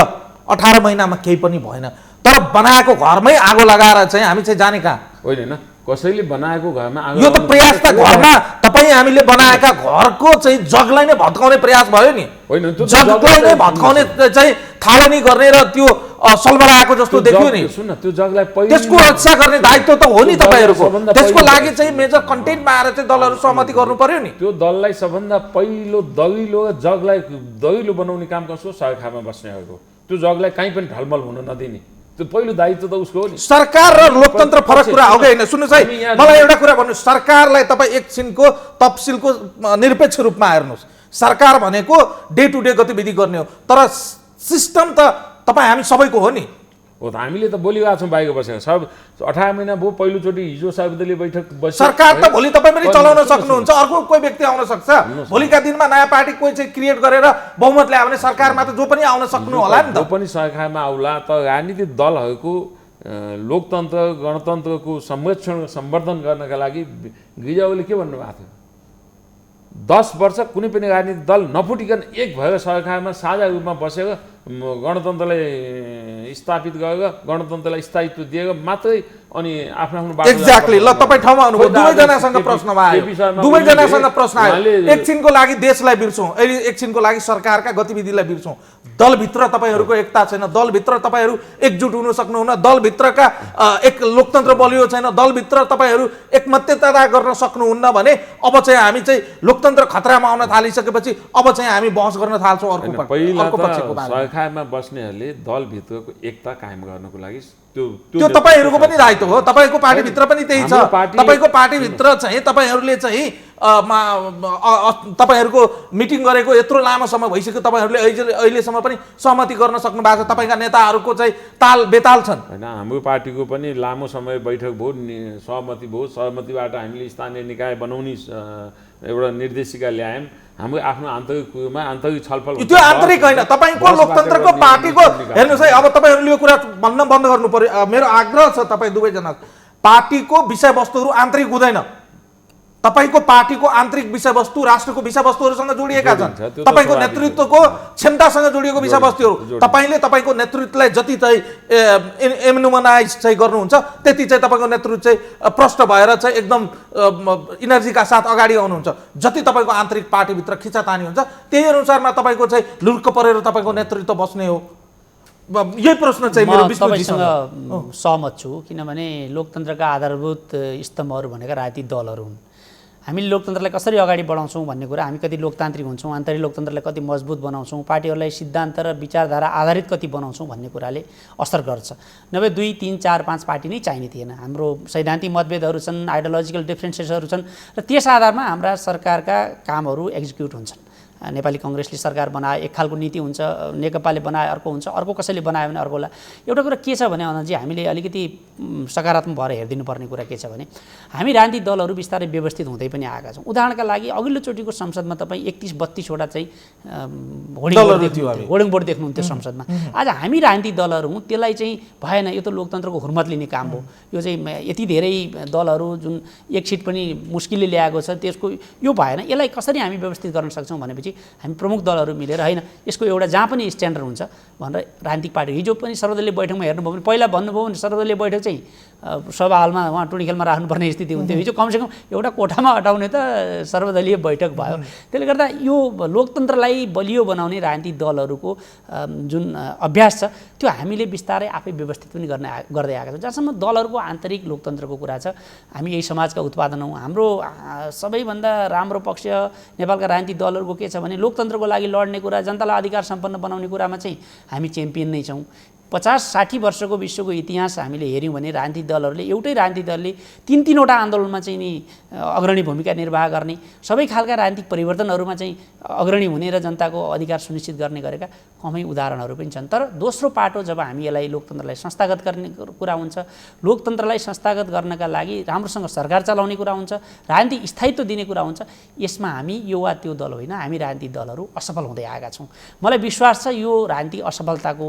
18 महिनामा केही पनि भएन, तर बनाएको घरमै आगो लगाएर चाहिँ हामी चाहिँ जाने कहाँ? होइन, कसैले बनाएको घरमा आगो, यो त प्रयास त घरमा तपाईँ हामीले बनाएका घरको चाहिँ जगलाई नै भत्काउने प्रयास भयो नि। होइन, जगलाई नै भत्काउने चाहिँ थालनी गर्ने र त्यो सलबराएको जस्तो देखियो नि। सुन, त्यो जगलाई त्यसको रक्षा गर्ने दायित्व त हो नि तपाईँहरूको। त्यसको लागि चाहिँ मेजर कन्टेन्टमा आएर चाहिँ दलहरू सहमति गर्नु पर्यो नि। त्यो दललाई सबभन्दा पहिलो दगिलो जगलाई दगिलो बनाउने काम कसको? सरकारमा बस्नेहरूको। त्यो जगलाई कहीँ पनि ढलमल हुन नदिने, त्यो पहिलो दायित्व त उसको हो नि। सरकार र लोकतन्त्र फरक कुरा हो कि होइन? सुन्नुहोस् है, मलाई एउटा कुरा भन्नुहोस्। सरकारलाई तपाईँ एकछिनको तफसिलको निरपेक्ष रूपमा हेर्नुहोस्। सरकार भनेको डे टु डे गतिविधि गर्ने हो, तर सिस्टम त तपाईँ हामी सबैको हो नि। हो त, हामीले त बोलिरहेको छौँ बाहिर बसेर। सब 18 महिना भयो पहिलोचोटि हिजो सर्वदलीय बैठक बस्यो। सरकार त भोलि तपाईँ पनि चलाउन सक्नुहुन्छ, अर्को कोही व्यक्ति आउन सक्छ। भोलिका दिनमा नयाँ पार्टी कोही चाहिँ क्रिएट गरेर बहुमत ल्यायो भने सरकारमा त जो पनि आउन सक्नु होला नि त। जो पनि सरकारमा आउला, त राजनीतिक दलहरूको लोकतन्त्र गणतन्त्रको संरक्षण सम्वर्धन गर्नका लागि गिरिजाले के भन्नुभएको थियो? 10 वर्ष कुनै पनि राजनीतिक दल नफुटिकन एक भएर सरकारमा साझा रूपमा बसेर गणतन्त्रलाई स्थापित गरेर गणतन्त्रलाई स्थायित्व दिएर मात्रै अनि आफ्नो आफ्नो बाटो। एक्ज्याक्टली। ल तपाईँ ठाउँमा आउनुभयो, दुवैजनासँग प्रश्नमा आयो, दुवैजनासँग प्रश्न आयो। एकछिनको लागि देशलाई बिर्सौँ, एकछिनको लागि सरकारका गतिविधिलाई बिर्सौँ। दलभित्र तपाईँहरूको एकता छैन, दलभित्र तपाईँहरू एकजुट हुन सक्नुहुन्न, दलभित्रका एक लोकतन्त्र बलियो छैन, दलभित्र तपाईँहरू एकमत्यता गर्न सक्नुहुन्न भने अब चाहिँ हामी चाहिँ लोकतन्त्र खतरामा आउन थालिसकेपछि अब चाहिँ हामी बहस गर्न थाल्छौँ अर्को पक्षको बारेमा। सरकारमा बस्नेहरूले दलभित्रको एकता कायम गर्नको लागि त्यो तपाईँहरूको पनि दायित्व हो। तपाईँको पार्टीभित्र पनि त्यही छ। तपाईँको पार्टीभित्र चाहिँ तपाईँहरूले चाहिँ तपाईँहरूको मिटिङ गरेको यत्रो लामो समय भइसक्यो, तपाईँहरूले अहिलेसम्म पनि सहमति गर्न सक्नु भएको छ। तपाईँका नेताहरूको चाहिँ ताल बेताल छन्। होइन, हाम्रो पार्टीको पनि लामो समय बैठक भयो, सहमति भयो। सहमतिबाट हामीले स्थानीय निकाय बनाउने एउटा निर्देशिका ल्यायौँ। हाम्रो आफ्नो आन्तरिकमा आन्तरिक छलफल। त्यो आन्तरिक होइन, तपाईँको लोकतन्त्रको पार्टीको। हेर्नुहोस् है, अब तपाईँहरूले यो कुरा भन्न बन्द गर्नु पर्यो। मेरो आग्रह छ तपाईँ दुवैजना, पार्टीको विषयवस्तुहरू आन्तरिक हुँदैन। तपाईँको पार्टीको आन्तरिक विषयवस्तु राष्ट्रको विषयवस्तुहरूसँग जोडिएका छन्। तपाईँको नेतृत्वको क्षमतासँग जोडिएको विषयवस्तुहरू। तपाईँले तपाईँको नेतृत्वलाई जति चाहिँ एम्युनाइज चाहिँ गर्नुहुन्छ त्यति चाहिँ तपाईँको नेतृत्व चाहिँ प्रष्ट भएर चाहिँ एकदम इनर्जीका साथ अगाडि आउनुहुन्छ। जति तपाईँको आन्तरिक पार्टीभित्र खिचातानी हुन्छ त्यही अनुसारमा तपाईँको चाहिँ लुर्क परेर तपाईँको नेतृत्व बस्ने हो। यही प्रश्न चाहिँ मेरो तपाईँसँग सहमत छु, किनभने लोकतन्त्रका आधारभूत स्तम्भहरू भनेका राजनीतिक दलहरू हुन्। हामीले लोकतन्त्रलाई कसरी अगाडि बढाउँछौँ भन्ने कुरा, हामी कति लोकतान्त्रिक हुन्छौँ, आन्तरिक लोकतन्त्रलाई कति मजबुत बनाउँछौँ, पार्टीहरूलाई सिद्धान्त र विचारधारा आधारित कति बनाउँछौँ भन्ने कुराले असर गर्छ। नभए 2, 3, 4, 5 पार्टी नै चाहिने थिएन। हाम्रो सैद्धान्तिक मतभेदहरू छन्, आइडियोलोजिकल डिफ्रेन्सेसहरू छन् र त्यस आधारमा हाम्रा सरकारका कामहरू एक्जिक्युट हुन्छन्। नेपाली कङ्ग्रेसले सरकार बनायो एक खालको नीति हुन्छ, नेकपाले बनायो अर्को हुन्छ, अर्को कसैले बनायो भने अर्कोलाई। एउटा कुरा के छ भने अनन्तजी, हामीले अलिकति सकारात्मक भएर हेरिदिनुपर्ने कुरा के छ भने हामी राजनीतिक दलहरू बिस्तारै व्यवस्थित हुँदै पनि आएका छौँ। उदाहरणका लागि अघिल्लो चोटिको संसदमा तपाईँ 31-32 वटा चाहिँ होर्डिङ बोर्ड देख्नुहुन्थ्यो संसदमा। आज हामी राजनीतिक दलहरू हौँ, त्यसलाई चाहिँ भएन, यो त लोकतन्त्रको हुर्मत लिने काम हो। यो चाहिँ यति धेरै दलहरू जुन एक सिट पनि मुस्किलले ल्याएको छ त्यसको यो भएन, यसलाई कसरी हामी व्यवस्थित गर्न सक्छौँ भनेपछि हामी प्रमुख दलहरू मिलेर होइन यसको एउटा जहाँ पनि स्ट्यान्डर्ड हुन्छ भनेर राजनीतिक पार्टी हिजो पनि सर्वदलीय बैठकमा हेर्नुभयो भने पहिला भन्नुभयो भने सर्वदलीय बैठक चाहिँ सभा हलमा उहाँ टुँडीखेलमा राख्नुपर्ने स्थिति हुन्थ्यो। हिजो कमसेकम एउटा कोठामा अटाउने त सर्वदलीय बैठक भयो। त्यसले गर्दा यो लोकतन्त्रलाई बलियो बनाउने राजनीतिक दलहरूको जुन अभ्यास छ त्यो हामीले बिस्तारै आफै व्यवस्थित पनि गर्दै आएका छौँ। जहाँसम्म दलहरूको आन्तरिक लोकतन्त्रको कुरा छ, हामी यही समाजका उत्पादन हौँ। हाम्रो सबैभन्दा राम्रो पक्ष नेपालका राजनीतिक दलहरूको के छ भने लोकतन्त्रको लागि लड्ने कुरा, जनतालाई अधिकार सम्पन्न बनाउने कुरामा चाहिँ हामी च्याम्पियन नै छौँ। 50-60 वर्षको विश्वको इतिहास हामीले हेऱ्यौँ भने राजनीतिक दलहरूले एउटै राजनीतिक दलले 3-3वटा आन्दोलनमा चाहिँ नि अग्रणी भूमिका निर्वाह गर्ने, सबै खालका राजनीतिक परिवर्तनहरूमा चाहिँ अग्रणी हुने र जनताको अधिकार सुनिश्चित गर्ने गरेका कमै उदाहरणहरू पनि छन्। तर दोस्रो पाटो जब हामी यसलाई लोकतन्त्रलाई संस्थागत गर्ने कुरा हुन्छ, लोकतन्त्रलाई संस्थागत गर्नका लागि राम्रोसँग सरकार चलाउने कुरा हुन्छ, राजनीतिक स्थायित्व दिने कुरा हुन्छ, यसमा हामी यो वा त्यो दल होइन, हामी राजनीतिक दलहरू असफल हुँदै आएका छौँ। मलाई विश्वास छ यो राजनीतिक असफलताको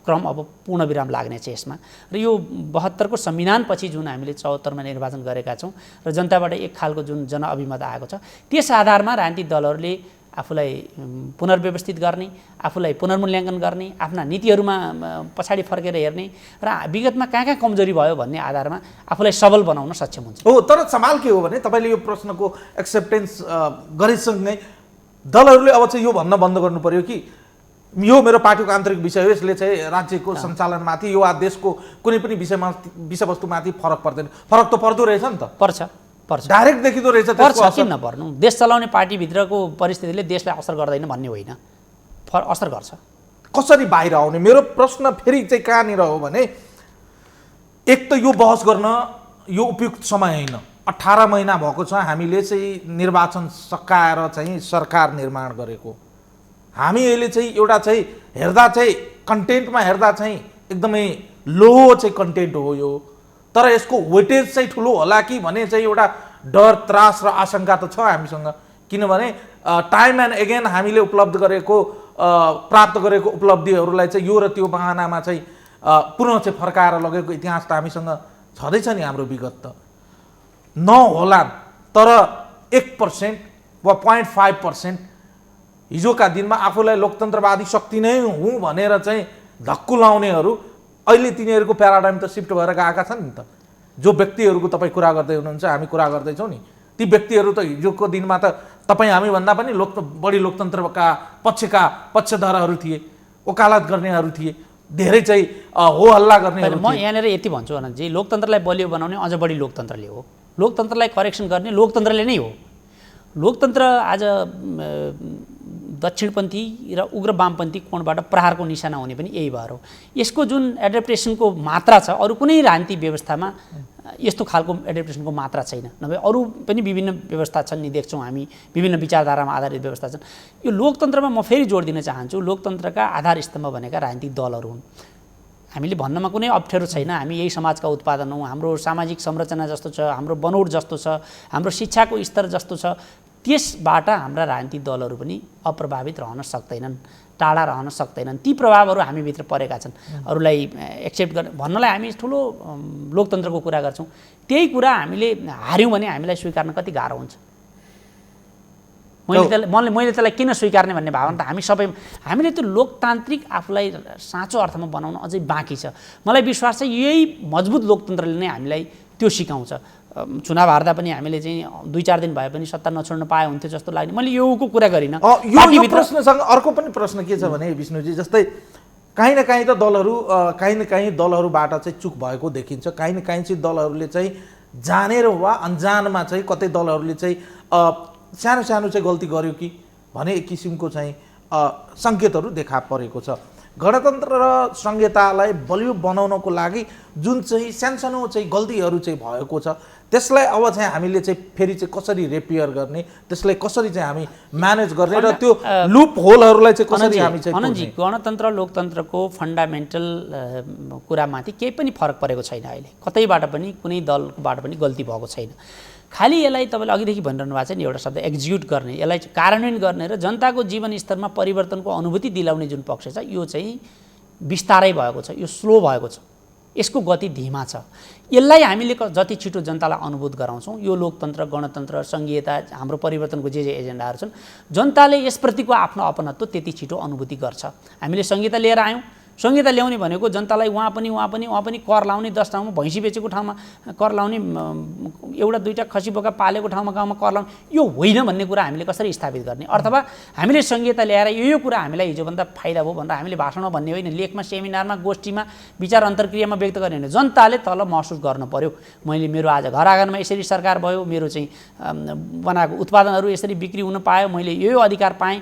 क्रम अब पूर्ण विराम लाग्ने छ यसमा। र यो 72को संविधानपछि जुन हामीले 74मा निर्वाचन गरेका छौँ र जनताबाट एक खालको जुन जनअभिमत आएको छ त्यस आधारमा राजनीतिक दलहरूले आफूलाई पुनर्व्यवस्थित गर्ने, आफूलाई पुनर्मूल्याङ्कन गर्ने, आफ्ना नीतिहरूमा पछाडि फर्केर हेर्ने र विगतमा कहाँ कहाँ कमजोरी भयो भन्ने आधारमा आफूलाई सबल बनाउन सक्षम हुन्छ। हो, तर सवाल के हो भने तपाईँले यो प्रश्नको एक्सेप्टेन्स गरेसँगै दलहरूले अब चाहिँ यो भन्न बन्द गर्नु पर्यो कि यो मेरो पार्टीको आन्तरिक विषय हो, यसले चाहिँ राज्यको सञ्चालनमाथि यो देशको कुनै पनि विषयवस्तुमाथि फरक पर्दैन। फरक त पर्दो रहेछ नि त, पर्छ डाइरेक्ट देखिँदो रहेछ। पर्छ, किन नपर्नु? देश चलाउने पार्टीभित्रको परिस्थितिले देशलाई असर गर्दैन भन्ने होइन, असर गर्छ। कसरी बाहिर आउने? मेरो प्रश्न फेरि चाहिँ कहाँनिर हो भने एक त यो बहस गर्न यो उपयुक्त समय होइन। 18 महिना भएको छ हामीले चाहिँ निर्वाचन सकाएर चाहिँ सरकार निर्माण गरेको। हामी अहिले चाहिँ एउटा चाहिँ हेर्दा चाहिँ कन्टेन्टमा हेर्दा चाहिँ एकदमै लो चाहिँ कन्टेन्ट हो यो, तर यसको वेटेज चाहिँ ठुलो होला कि भने चाहिँ एउटा डर, त्रास र आशंका त छ हामीसँग। किनभने टाइम एन्ड एगेन हामीले उपलब्ध गरेको प्राप्त गरेको उपलब्धिहरूलाई चाहिँ यो र त्यो बहानामा चाहिँ पुनः चाहिँ फर्काएर लगेको इतिहास त हामीसँग छँदैछ नि। हाम्रो विगत त नहोला, तर 1% वा 0.5% हिजोका दिनमा आफूलाई लोकतन्त्रवादी शक्ति नै हुँ भनेर चाहिँ धक्कु लाउनेहरू अहिले तिनीहरूको प्याराडाइम त सिफ्ट भएर गएका छन् नि त। जो व्यक्तिहरूको तपाईँ कुरा गर्दै हुनुहुन्छ, हामी कुरा गर्दैछौँ नि, ती व्यक्तिहरू त हिजोको दिनमा त तपाईँ हामीभन्दा पनि बढी लोकतन्त्रका पक्षधरहरू थिए, वकालत गर्नेहरू थिए, धेरै चाहिँ हो हल्ला गर्नेहरू। म यहाँनिर यति भन्छु अनन्तजी, लोकतन्त्रलाई बलियो बनाउने अझ बढी लोकतन्त्रले हो, लोकतन्त्रलाई करेक्सन गर्ने लोकतन्त्रले नै हो। लोकतन्त्र आज दक्षिणपन्थी र उग्र वामपन्थी कोणबाट प्रहारको निशाना हुने पनि यही भएर हो। यसको जुन एडप्टेसनको मात्रा छ अरू कुनै राजनीतिक व्यवस्थामा यस्तो खालको एडप्टेसनको मात्रा छैन। नभए अरू पनि विभिन्न व्यवस्था छन् नि, देख्छौँ हामी विभिन्न विचारधारामा आधारित व्यवस्था छन्। यो लोकतन्त्रमा म फेरि जोड दिन चाहन्छु, लोकतन्त्रका आधार स्तम्भ भनेका राजनीतिक दलहरू हुन्। हामीले भन्नमा कुनै अप्ठ्यारो छैन, हामी यही समाजका उत्पादन हौँ। हाम्रो सामाजिक संरचना जस्तो छ, हाम्रो बनोट जस्तो छ, हाम्रो शिक्षाको स्तर जस्तो छ, त्यसबाट हाम्रा राजनीतिक दलहरू पनि अप्रभावित रहन सक्दैनन्, टाढा रहन सक्दैनन्। ती प्रभावहरू हामीभित्र परेका छन्। अरूलाई एक्सेप्ट गर्ने भन्नलाई हामी ठुलो लोकतन्त्रको कुरा गर्छौँ, त्यही कुरा हामीले हार्यौँ भने हामीलाई स्वीकार्न कति गाह्रो हुन्छ। मैले त्यसलाई किन स्वीकार्ने भन्ने भावना त हामीले त्यो लोकतान्त्रिक आफूलाई साँचो अर्थमा बनाउन अझै बाँकी छ। मलाई विश्वास छ यही मजबुत लोकतन्त्रले नै हामीलाई त्यो सिकाउँछ। चुनाव हार्दा पनि हामीले चाहिँ 2-4 दिन भए पनि सत्ता नछोड्न पाए हुन्थ्यो जस्तो लाग्ने। मैले योको कुरा गरिनँ। यो प्रश्नसँग अर्को पनि प्रश्न के छ भने विष्णुजी, जस्तै काहीँ न काहीँ दलहरूबाट चाहिँ चुक भएको देखिन्छ। काहीँ न काहीँ चाहिँ दलहरूले चाहिँ जानेर वा अन्जानमा चाहिँ कतै दलहरूले चाहिँ सानो सानो चाहिँ गल्ती गर्यो कि भने एक किसिमको चाहिँ सङ्केतहरू देखा परेको छ। गणतन्त्र र संहितालाई बलियो बनाउनको लागि जुन चाहिँ सानसानो चाहिँ गल्तीहरू चाहिँ भएको छ त्यसलाई अब चाहिँ हामीले चाहिँ फेरि चाहिँ कसरी रिपेयर गर्ने, त्यसलाई कसरी चाहिँ हामी म्यानेज गर्ने र त्यो लुप होलहरूलाई चाहिँ कसरी हामी चाहिँ अनन्तजी, गणतन्त्र लोकतन्त्रको फन्डामेन्टल कुरामाथि केही पनि फरक परेको छैन। अहिले कतैबाट पनि कुनै दलबाट पनि गल्ती भएको छैन। खालि यसलाई तपाईँले अघिदेखि भनिरहनु भएको छ नि एउटा शब्द एक्जिक्युट गर्ने, यसलाई कार्यान्वयन गर्ने र जनताको जीवन स्तरमा परिवर्तनको अनुभूति दिलाउने जुन पक्ष छ यो चाहिँ बिस्तारै भएको छ, यो स्लो भएको छ, यसको गति धीमा छ। यसलाई हामीले जति छिटो जनतालाई अनुभूत गराउँछौँ, यो लोकतन्त्र गणतन्त्र संघीयता हाम्रो परिवर्तनको जे एजेन्डाहरू छन् जनताले यसप्रतिको आफ्नो अपनत्व त्यति छिटो अनुभूति गर्छ। हामीले संहिता लिएर आयौँ, संहिता ल्याउने भनेको जनतालाई वहाँ पनि कर लाउने, 10 ठाउँमा भैँसी बेचेको ठाउँमा कर लाउने, एउटा दुईटा खसी बोका पालेको ठाउँमा गाउँमा कर लाउने, यो होइन भन्ने कुरा हामीले कसरी स्थापित गर्ने। अथवा हामीले संहिता ल्याएर यो कुरा हामीलाई हिजोभन्दा फाइदा भयो भनेर हामीले भाषणमा भन्ने होइन, लेखमा, सेमिनारमा, गोष्ठीमा, विचार अन्तर्क्रियामा व्यक्त गर्ने होइन, जनताले तल महसुस गर्नु पर्यो। मैले मेरो आज घर आँगनमा यसरी सरकार भयो, मेरो चाहिँ बनाएको उत्पादनहरू यसरी बिक्री हुन पायो, मैले यो अधिकार पाएँ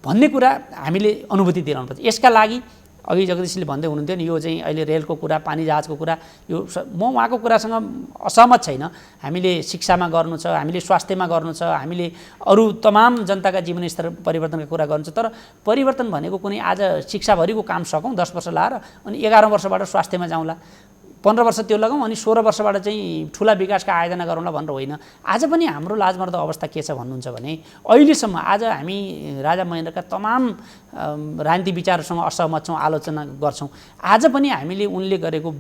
भन्ने कुरा हामीले अनुभूति दिलाउनुपर्छ। यसका लागि अघि जगदीशले भन्दै हुनुहुन्थ्यो नि, यो चाहिँ अहिले रेलको कुरा, पानी जहाजको कुरा, यो म उहाँको कुरासँग असहमत छैन। हामीले शिक्षामा गर्नु छ, हामीले स्वास्थ्यमा गर्नु छ, हामीले अरू तमाम जनताका जीवन स्तर परिवर्तनका कुरा गर्नु छ। तर परिवर्तन भनेको कुनै आज शिक्षाभरिको काम सकौँ 10 वर्ष लाएर अनि 11 वर्षबाट स्वास्थ्यमा जाउँला, 15 वर्ष त्यो लगाउँ अनि 16 वर्षबाट चाहिँ ठुला विकासका आयोजना गरौँला भनेर होइन। आज पनि हाम्रो लाजमर्दो अवस्था के छ भन्नुहुन्छ भने अहिलेसम्म आज हामी राजा महेन्द्रका तमाम राजनीतिक विचारहरूसँग असहमत छौँ, आलोचना गर्छौँ। आज पनि हामीले उनले गरेको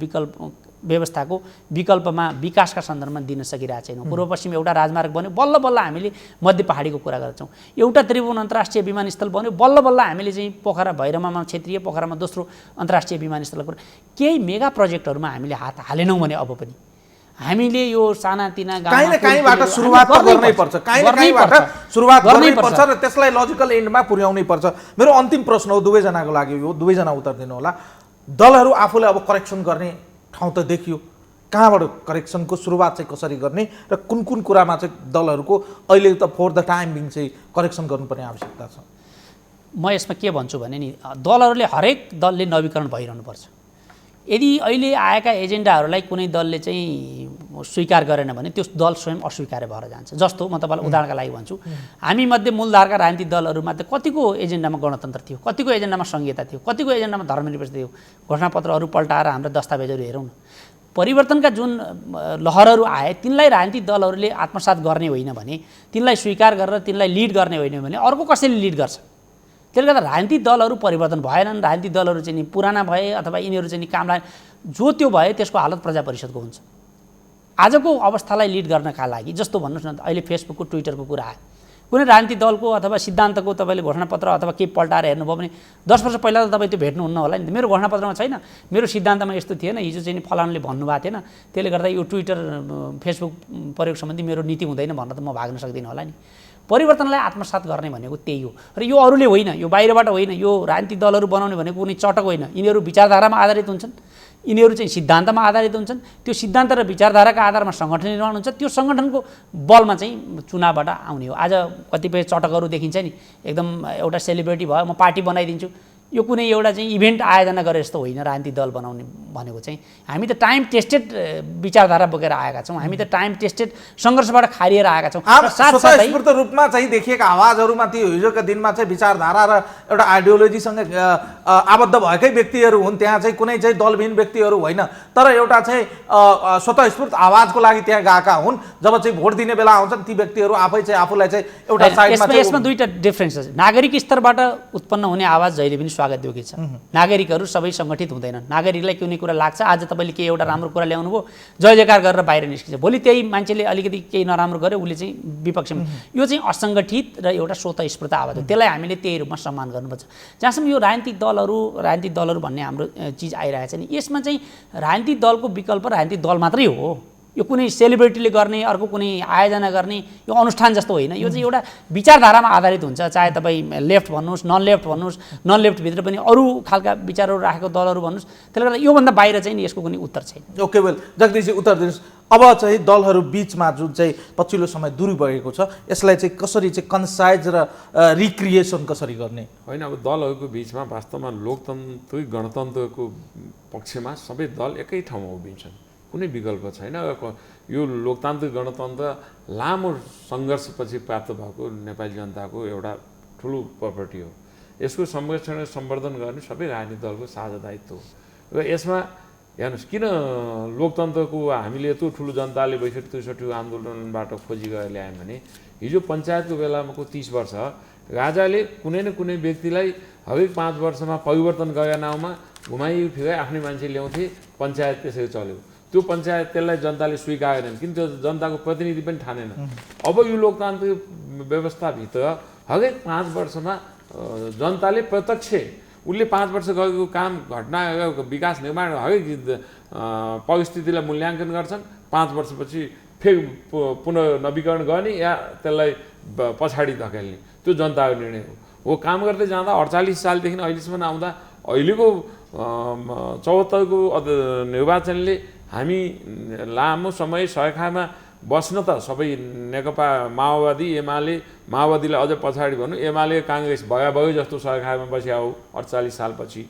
व्यवस्थाको विकल्पमा विकासका सन्दर्भमा दिन सकिरहेको छैनौँ। पूर्व पश्चिम एउटा राजमार्ग बन्यो, बल्ल बल्ल हामीले मध्य पहाडीको कुरा गर्छौँ। एउटा त्रिभुवन अन्तर्राष्ट्रिय विमानस्थल बन्यो, बल्ल बल्ल हामीले चाहिँ पोखरा भैरवमा क्षेत्रीय, पोखरामा दोस्रो अन्तर्राष्ट्रिय विमानस्थलको केही मेगा प्रोजेक्टहरूमा हामीले हात हालेनौँ भने अब पनि हामीले यो सानातिना काहीँबाट सुरुवात गर्नै पर्छ, काहीँबाट सुरुवात गर्नै पर्छ र त्यसलाई लजिकल एन्डमा पुर्याउनै पर्छ। मेरो अन्तिम प्रश्न हो दुवैजनाको लागि, यो दुवैजना उत्तर दिनु होला। दलहरू आफूले अब करेक्सन गर्ने ठाउँ त देखियो, कहाँबाट करेक्सनको सुरुवात चाहिँ कसरी गर्ने र कुन कुन कुरामा चाहिँ दलहरूको अहिले त फर द टाइम बिङ चाहिँ करेक्सन गर्नुपर्ने आवश्यकता छ? म यसमा के भन्छु भने नि, दलहरूले हरेक दलले नवीकरण भइरहनुपर्छ। यदि अहिले आएका एजेन्डाहरूलाई कुनै दलले चाहिँ स्वीकार गरेन भने त्यो दल स्वयं अस्वीकार्य भएर जान्छ। जस्तो म तपाईँलाई उदाहरणका लागि भन्छु, हामी मध्ये मूलधारका राजनीतिक दलहरूमध्ये कतिको एजेन्डामा गणतन्त्र थियो, कतिको एजेन्डामा संहिता थियो, कतिको एजेन्डामा धर्मनिरपेक्ष थियो। घोषणापत्रहरू पल्टाएर हाम्रा दस्तावेजहरू हेरौँ न। परिवर्तनका जुन लहरहरू आए तिनलाई राजनीतिक दलहरूले आत्मसात गर्ने होइन भने, तिनलाई स्वीकार गरेर तिनलाई लिड गर्ने होइन भने अर्को कसैले लिड गर्छ। त्यसले गर्दा राजनीतिक दलहरू परिवर्तन भएनन्, राजनीतिक दलहरू चाहिँ नि पुराना भए अथवा यिनीहरू चाहिँ नि काम लाग्यो, जो त्यो भयो त्यसको हालत प्रजा परिषदको हुन्छ। आजको अवस्थालाई लिड गर्नका लागि जस्तो भन्नुहोस् न, अहिले फेसबुकको ट्विटरको कुरा आयो, कुनै राजनीतिक दलको अथवा सिद्धान्तको तपाईँले घोषणापत्र अथवा केही पल्टाएर हेर्नुभयो भने 10 वर्ष पहिला त तपाईँ त्यो भेट्नुहुन्न होला नि। मेरो घोषणापत्रमा छैन, मेरो सिद्धान्तमा यस्तो थिएन, हिजो चाहिँ फलानुले भन्नुभएको थिएन, त्यसले गर्दा यो ट्विटर फेसबुक प्रयोग सम्बन्धी मेरो नीति हुँदैन भनेर त म भाग्न सक्दिनँ होला नि। परिवर्तनलाई आत्मसात गर्ने भनेको त्यही हो र यो अरूले होइन, यो बाहिरबाट होइन, यो राजनीतिक दलहरू बनाउने भनेको कुनै चटक होइन। यिनीहरू विचारधारामा आधारित हुन्छन्, यिनीहरू चाहिँ सिद्धान्तमा आधारित हुन्छन्, त्यो सिद्धान्त र विचारधाराका आधारमा सङ्गठन निर्माण हुन्छ, त्यो सङ्गठनको बलमा चाहिँ चुनावबाट आउने हो। आज कतिपय चटकहरू देखिन्छ नि, एकदम एउटा सेलिब्रिटी भयो म पार्टी बनाइदिन्छु, यो कुनै एउटा चाहिँ इभेन्ट आयोजना गरे जस्तो होइन। राजनीतिक दल बनाउने भनेको चाहिँ हामी त टाइम टेस्टेड विचारधारा बोकेर आएका छौँ, हामी त टाइम टेस्टेड सङ्घर्षबाट खारिएर आएका छौँ। स्वतःस्फूर्त रूपमा चाहिँ देखिएका आवाजहरूमा त्यो हिजोका दिनमा चाहिँ विचारधारा र एउटा आइडियोलोजीसँग आबद्ध भएकै व्यक्तिहरू हुन्, त्यहाँ चाहिँ कुनै चाहिँ दलविहीन व्यक्तिहरू होइन, तर एउटा चाहिँ स्वतःस्फूर्त आवाजको लागि त्यहाँ गएका हुन्। जब चाहिँ भोट दिने बेला आउँछन् ती व्यक्तिहरू आफै चाहिँ आफूलाई चाहिँ एउटा साइडमा यसमा दुईटा डिफ्रेन्स छ। नागरिक स्तरबाट उत्पन्न हुने आवाज जहिले पनि स्वागत योग्य छ। नागरिकहरू सबै सङ्गठित हुँदैनन्, नागरिकलाई कुनै कुरा लाग्छ, आज तपाईँले केही एउटा राम्रो कुरा ल्याउनु भयो, जय जयकार गरेर बाहिर निस्किन्छ, भोलि त्यही मान्छेले अलिकति केही नराम्रो गर्यो उसले चाहिँ विपक्षमा, यो चाहिँ असङ्गठित र एउटा स्वतःस्फूर्त आवाज हो। त्यसलाई हामीले त्यही रूपमा सम्मान गर्नुपर्छ। जहाँसम्म यो राजनीतिक दलहरू भन्ने हाम्रो चिज आइरहेको छ नि, यसमा चाहिँ राजनीतिक दलको विकल्प राजनीतिक दल मात्रै हो। यो कुनै सेलिब्रिटीले गर्ने, अर्को कुनै आयोजना गर्ने यो अनुष्ठान जस्तो होइन। यो चाहिँ एउटा विचारधारामा आधारित हुन्छ, चाहे तपाईँ लेफ्ट भन्नुहोस्, नन लेफ्ट भन्नुहोस्, नन लेफ्टभित्र पनि अरू खालका विचारहरू राखेको दलहरू भन्नुहोस्। त्यसले गर्दा योभन्दा बाहिर चाहिँ नि यसको कुनै उत्तर छैन। ओके, वेल जगदीशजी उत्तर दिनुहोस्। अब चाहिँ दलहरू बीचमा जुन चाहिँ पछिल्लो समय दूरी भएको छ यसलाई चाहिँ कसरी चाहिँ कन्साइज र रिक्रिएसन कसरी गर्ने? होइन, अब दलहरूको बिचमा वास्तवमा लोकतान्त्रिक गणतन्त्रको पक्षमा सबै दल एकै ठाउँमा उभिन्छन्, कुनै विकल्प छैन। यो लोकतान्त्रिक गणतन्त्र लामो सङ्घर्षपछि प्राप्त भएको नेपाली जनताको एउटा ठुलो प्रपर्टी हो। यसको संरक्षण र सम्वर्धन गर्ने सबै राजनीतिक दलको साझा दायित्व हो। र यसमा हेर्नुहोस्, किन लोकतन्त्रको हामीले यत्रो ठुलो जनताले 62-63 आन्दोलनबाट खोजी गरेर ल्यायौँ भने हिजो पञ्चायतको बेलामाको 30 वर्ष राजाले कुनै न कुनै व्यक्तिलाई हरेक 5 वर्षमा परिवर्तन गरेका नाउँमा घुमाइ फिराइ आफ्नै मान्छे ल्याउँथे, पञ्चायत त्यसरी चल्यो। त्यो पञ्चायत त्यसलाई जनताले स्वीकारेनन्, किन त्यो जनताको प्रतिनिधि पनि ठानेन। अब यो लोकतान्त्रिक व्यवस्थाभित्र हरेक 5 वर्षमा जनताले प्रत्यक्ष उसले 5 वर्ष गरेको काम, घटना, विकास, निर्माण हरेक परिस्थितिलाई मूल्याङ्कन गर्छन्। 5 वर्षपछि फेरि पुनर्नवीकरण गर्ने या त्यसलाई पछाडि धकेल्ने, त्यो जनताको निर्णय हो। काम गर्दै जाँदा 48 सालदेखि अहिलेसम्म आउँदा अहिलेको 74को निर्वाचनले हामी लामो समय सरकारमा बस्न त सबै नेकपा माओवादी एमाले, माओवादीलाई अझ पछाडि भनौँ एमाले काङ्ग्रेस भगाभगै जस्तो सरकारमा बस्या हो 48 सालपछि।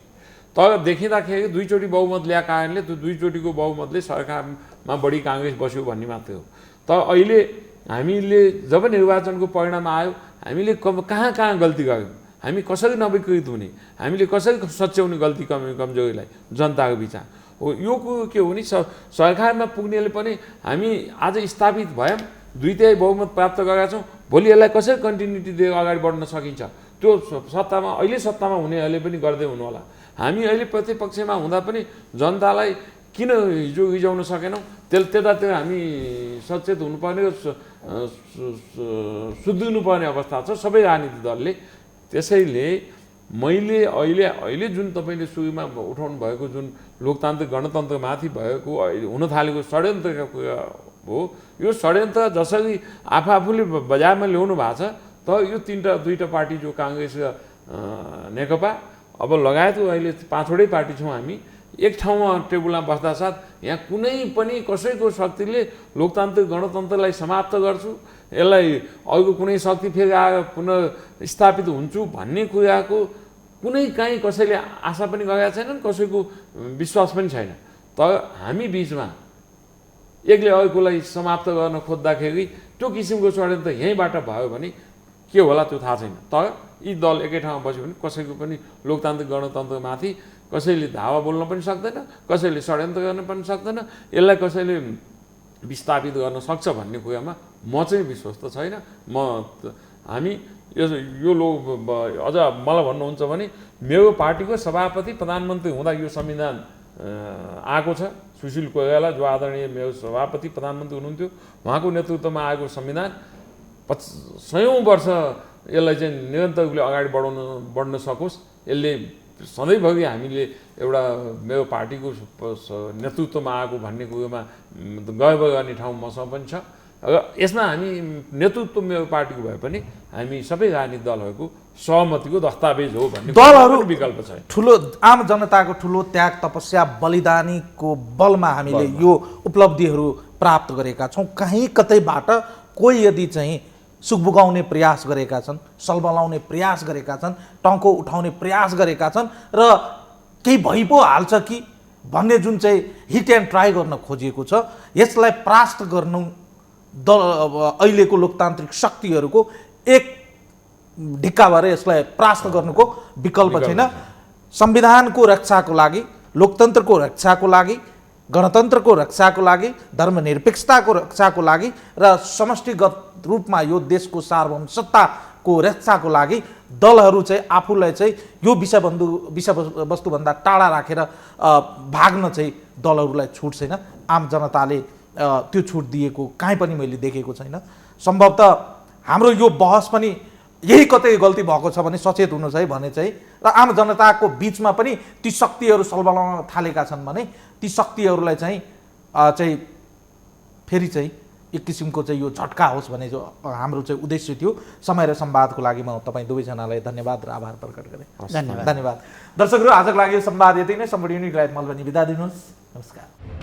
तर देखिँदाखेरि दुईचोटि बहुमत ल्याएको कारणले त्यो दुईचोटिको बहुमतले सरकारमा बढी काङ्ग्रेस बस्यो भन्ने मात्रै हो। तर अहिले हामीले जब निर्वाचनको परिणाम आयो हामीले कहाँ कहाँ गल्ती गऱ्यौँ, हामी कसरी नवीकृत हुने, हामीले कसरी सच्याउने गल्ती कमजोरीलाई जनताको बिचमा हो। यो कुरो के हो भने सरकारमा पुग्नेले पनि हामी आज स्थापित भयौँ, 2/3 बहुमत प्राप्त गरेका छौँ, भोलि यसलाई कसरी कन्टिन्युटी दिएर अगाडि बढ्न सकिन्छ त्यो सत्तामा अहिले सत्तामा हुनेहरूले पनि गर्दै हुनु होला। हामी अहिले प्रतिपक्षमा हुँदा पनि जनतालाई किन हिजो रिजाउन सकेनौँ, त्यतातिर हामी सचेत हुनुपर्ने, सुध्रिनुपर्ने अवस्था छ सबै राजनीतिक दलले। त्यसैले मैले अहिले जुन तपाईँले सुरुमा उठाउनु भएको जुन लोकतान्त्रिक गणतन्त्रमाथि भएको हुन थालेको षड्यन्त्रका कुरा हो, यो षड्यन्त्र जसरी आफूले बजारमा ल्याउनु भएको छ, तर यो दुईवटा पार्टी जो काङ्ग्रेस र नेकपा अब लगायत अहिले 5वटै पार्टी छौँ हामी, एक ठाउँमा टेबुलमा बस्दा साथ यहाँ कुनै पनि कसैको शक्तिले लोकतान्त्रिक गणतन्त्रलाई समाप्त गर्छु, यसलाई अरूको कुनै शक्ति फेरि आएर पुनर्स्थापित हुन्छु भन्ने कुराको कुनै काहीँ कसैले आशा पनि गरेका छैनन्, कसैको विश्वास पनि छैन। तर हामी बिचमा एकले अर्कोलाई समाप्त गर्न खोज्दाखेरि त्यो किसिमको षड्यन्त्र यहीँबाट भयो भने के होला त्यो थाहा छैन। तर यी दल एकै ठाउँमा बस्यो भने कसैको पनि लोकतान्त्रिक गणतन्त्रमाथि कसैले धावा बोल्न पनि सक्दैन, कसैले षड्यन्त्र गर्न पनि सक्दैन, यसलाई कसैले विस्थापित गर्न सक्छ भन्ने कुरामा म चाहिँ विश्वस्त छैन। हामी यो अझ मलाई भन्नुहुन्छ भने मेरो पार्टीको सभापति प्रधानमन्त्री हुँदा यो संविधान आएको छ। सुशील कोइराला जो आदरणीय मेरो सभापति प्रधानमन्त्री हुनुहुन्थ्यो, उहाँको नेतृत्वमा आएको संविधान 100औं वर्ष यसलाई चाहिँ निरन्तर रूपले अगाडि बढ्न सकोस्, यसले सधैँभरि हामीले एउटा मेरो पार्टीको नेतृत्वमा आएको भन्ने कुरोमा गर्व गर्ने ठाउँ मसँग पनि छ। र यसमा हामी नेतृत्व मेरो पार्टीको भए पनि हामी सबै राजनीतिक दलहरूको सहमतिको दस्तावेज हो भन्ने दलहरू विकल्प छ। ठुलो आम जनताको ठुलो त्याग तपस्या बलिदानीको बलमा हामीले यो उपलब्धिहरू प्राप्त गरेका छौँ। कहीँ कतैबाट कोही यदि चाहिँ सुखबुगाउने प्रयास गरेका छन्, सलबलाउने प्रयास गरेका छन्, टङ्को उठाउने प्रयास गरेका छन् र केही भइ पो हाल्छ कि भन्ने जुन चाहिँ हिट एन्ड ट्राई गर्न खोजिएको छ, यसलाई परास्त गर्नु अहिलेको लोकतान्त्रिक शक्तिहरूको एक ढिक्का भएर यसलाई परास्त गर्नुको विकल्प छैन। संविधानको रक्षाको लागि, लोकतन्त्रको रक्षाको लागि, गणतन्त्रको रक्षाको लागि, धर्मनिरपेक्षताको रक्षाको लागि र समष्टिगत रूपमा यो देशको सार्वभौम सत्ताको रक्षाको लागि दलहरू चाहिँ आफूलाई चाहिँ यो विषयवस्तुभन्दा टाढा राखेर भाग्न चाहिँ दलहरूलाई छुट छैन। आम जनताले त्यो छुट दिएको कहीँ पनि मैले देखेको छैन। सम्भवतः हाम्रो यो बहस पनि यही कतै गल्ती भएको छ भने सचेत हुनु चाहिँ भने चाहिँ र आम जनताको बिचमा पनि ती शक्तिहरू सलबलाउन थालेका छन् भने ती शक्तिहरूलाई चाहिँ फेरि चाहिँ एक किसिमको चाहिँ यो झट्का होस् भन्ने जो हाम्रो चाहिँ उद्देश्य थियो। समय र संवादको लागि म तपाईँ दुवैजनालाई धन्यवाद र आभार प्रकट गरेँ। धन्यवाद। दर्शकहरू, आजको लागि संवाद यति नै। सम्पूर्ण युनिट लाइभ मल पनि बिदा दिनुहोस्। नमस्कार।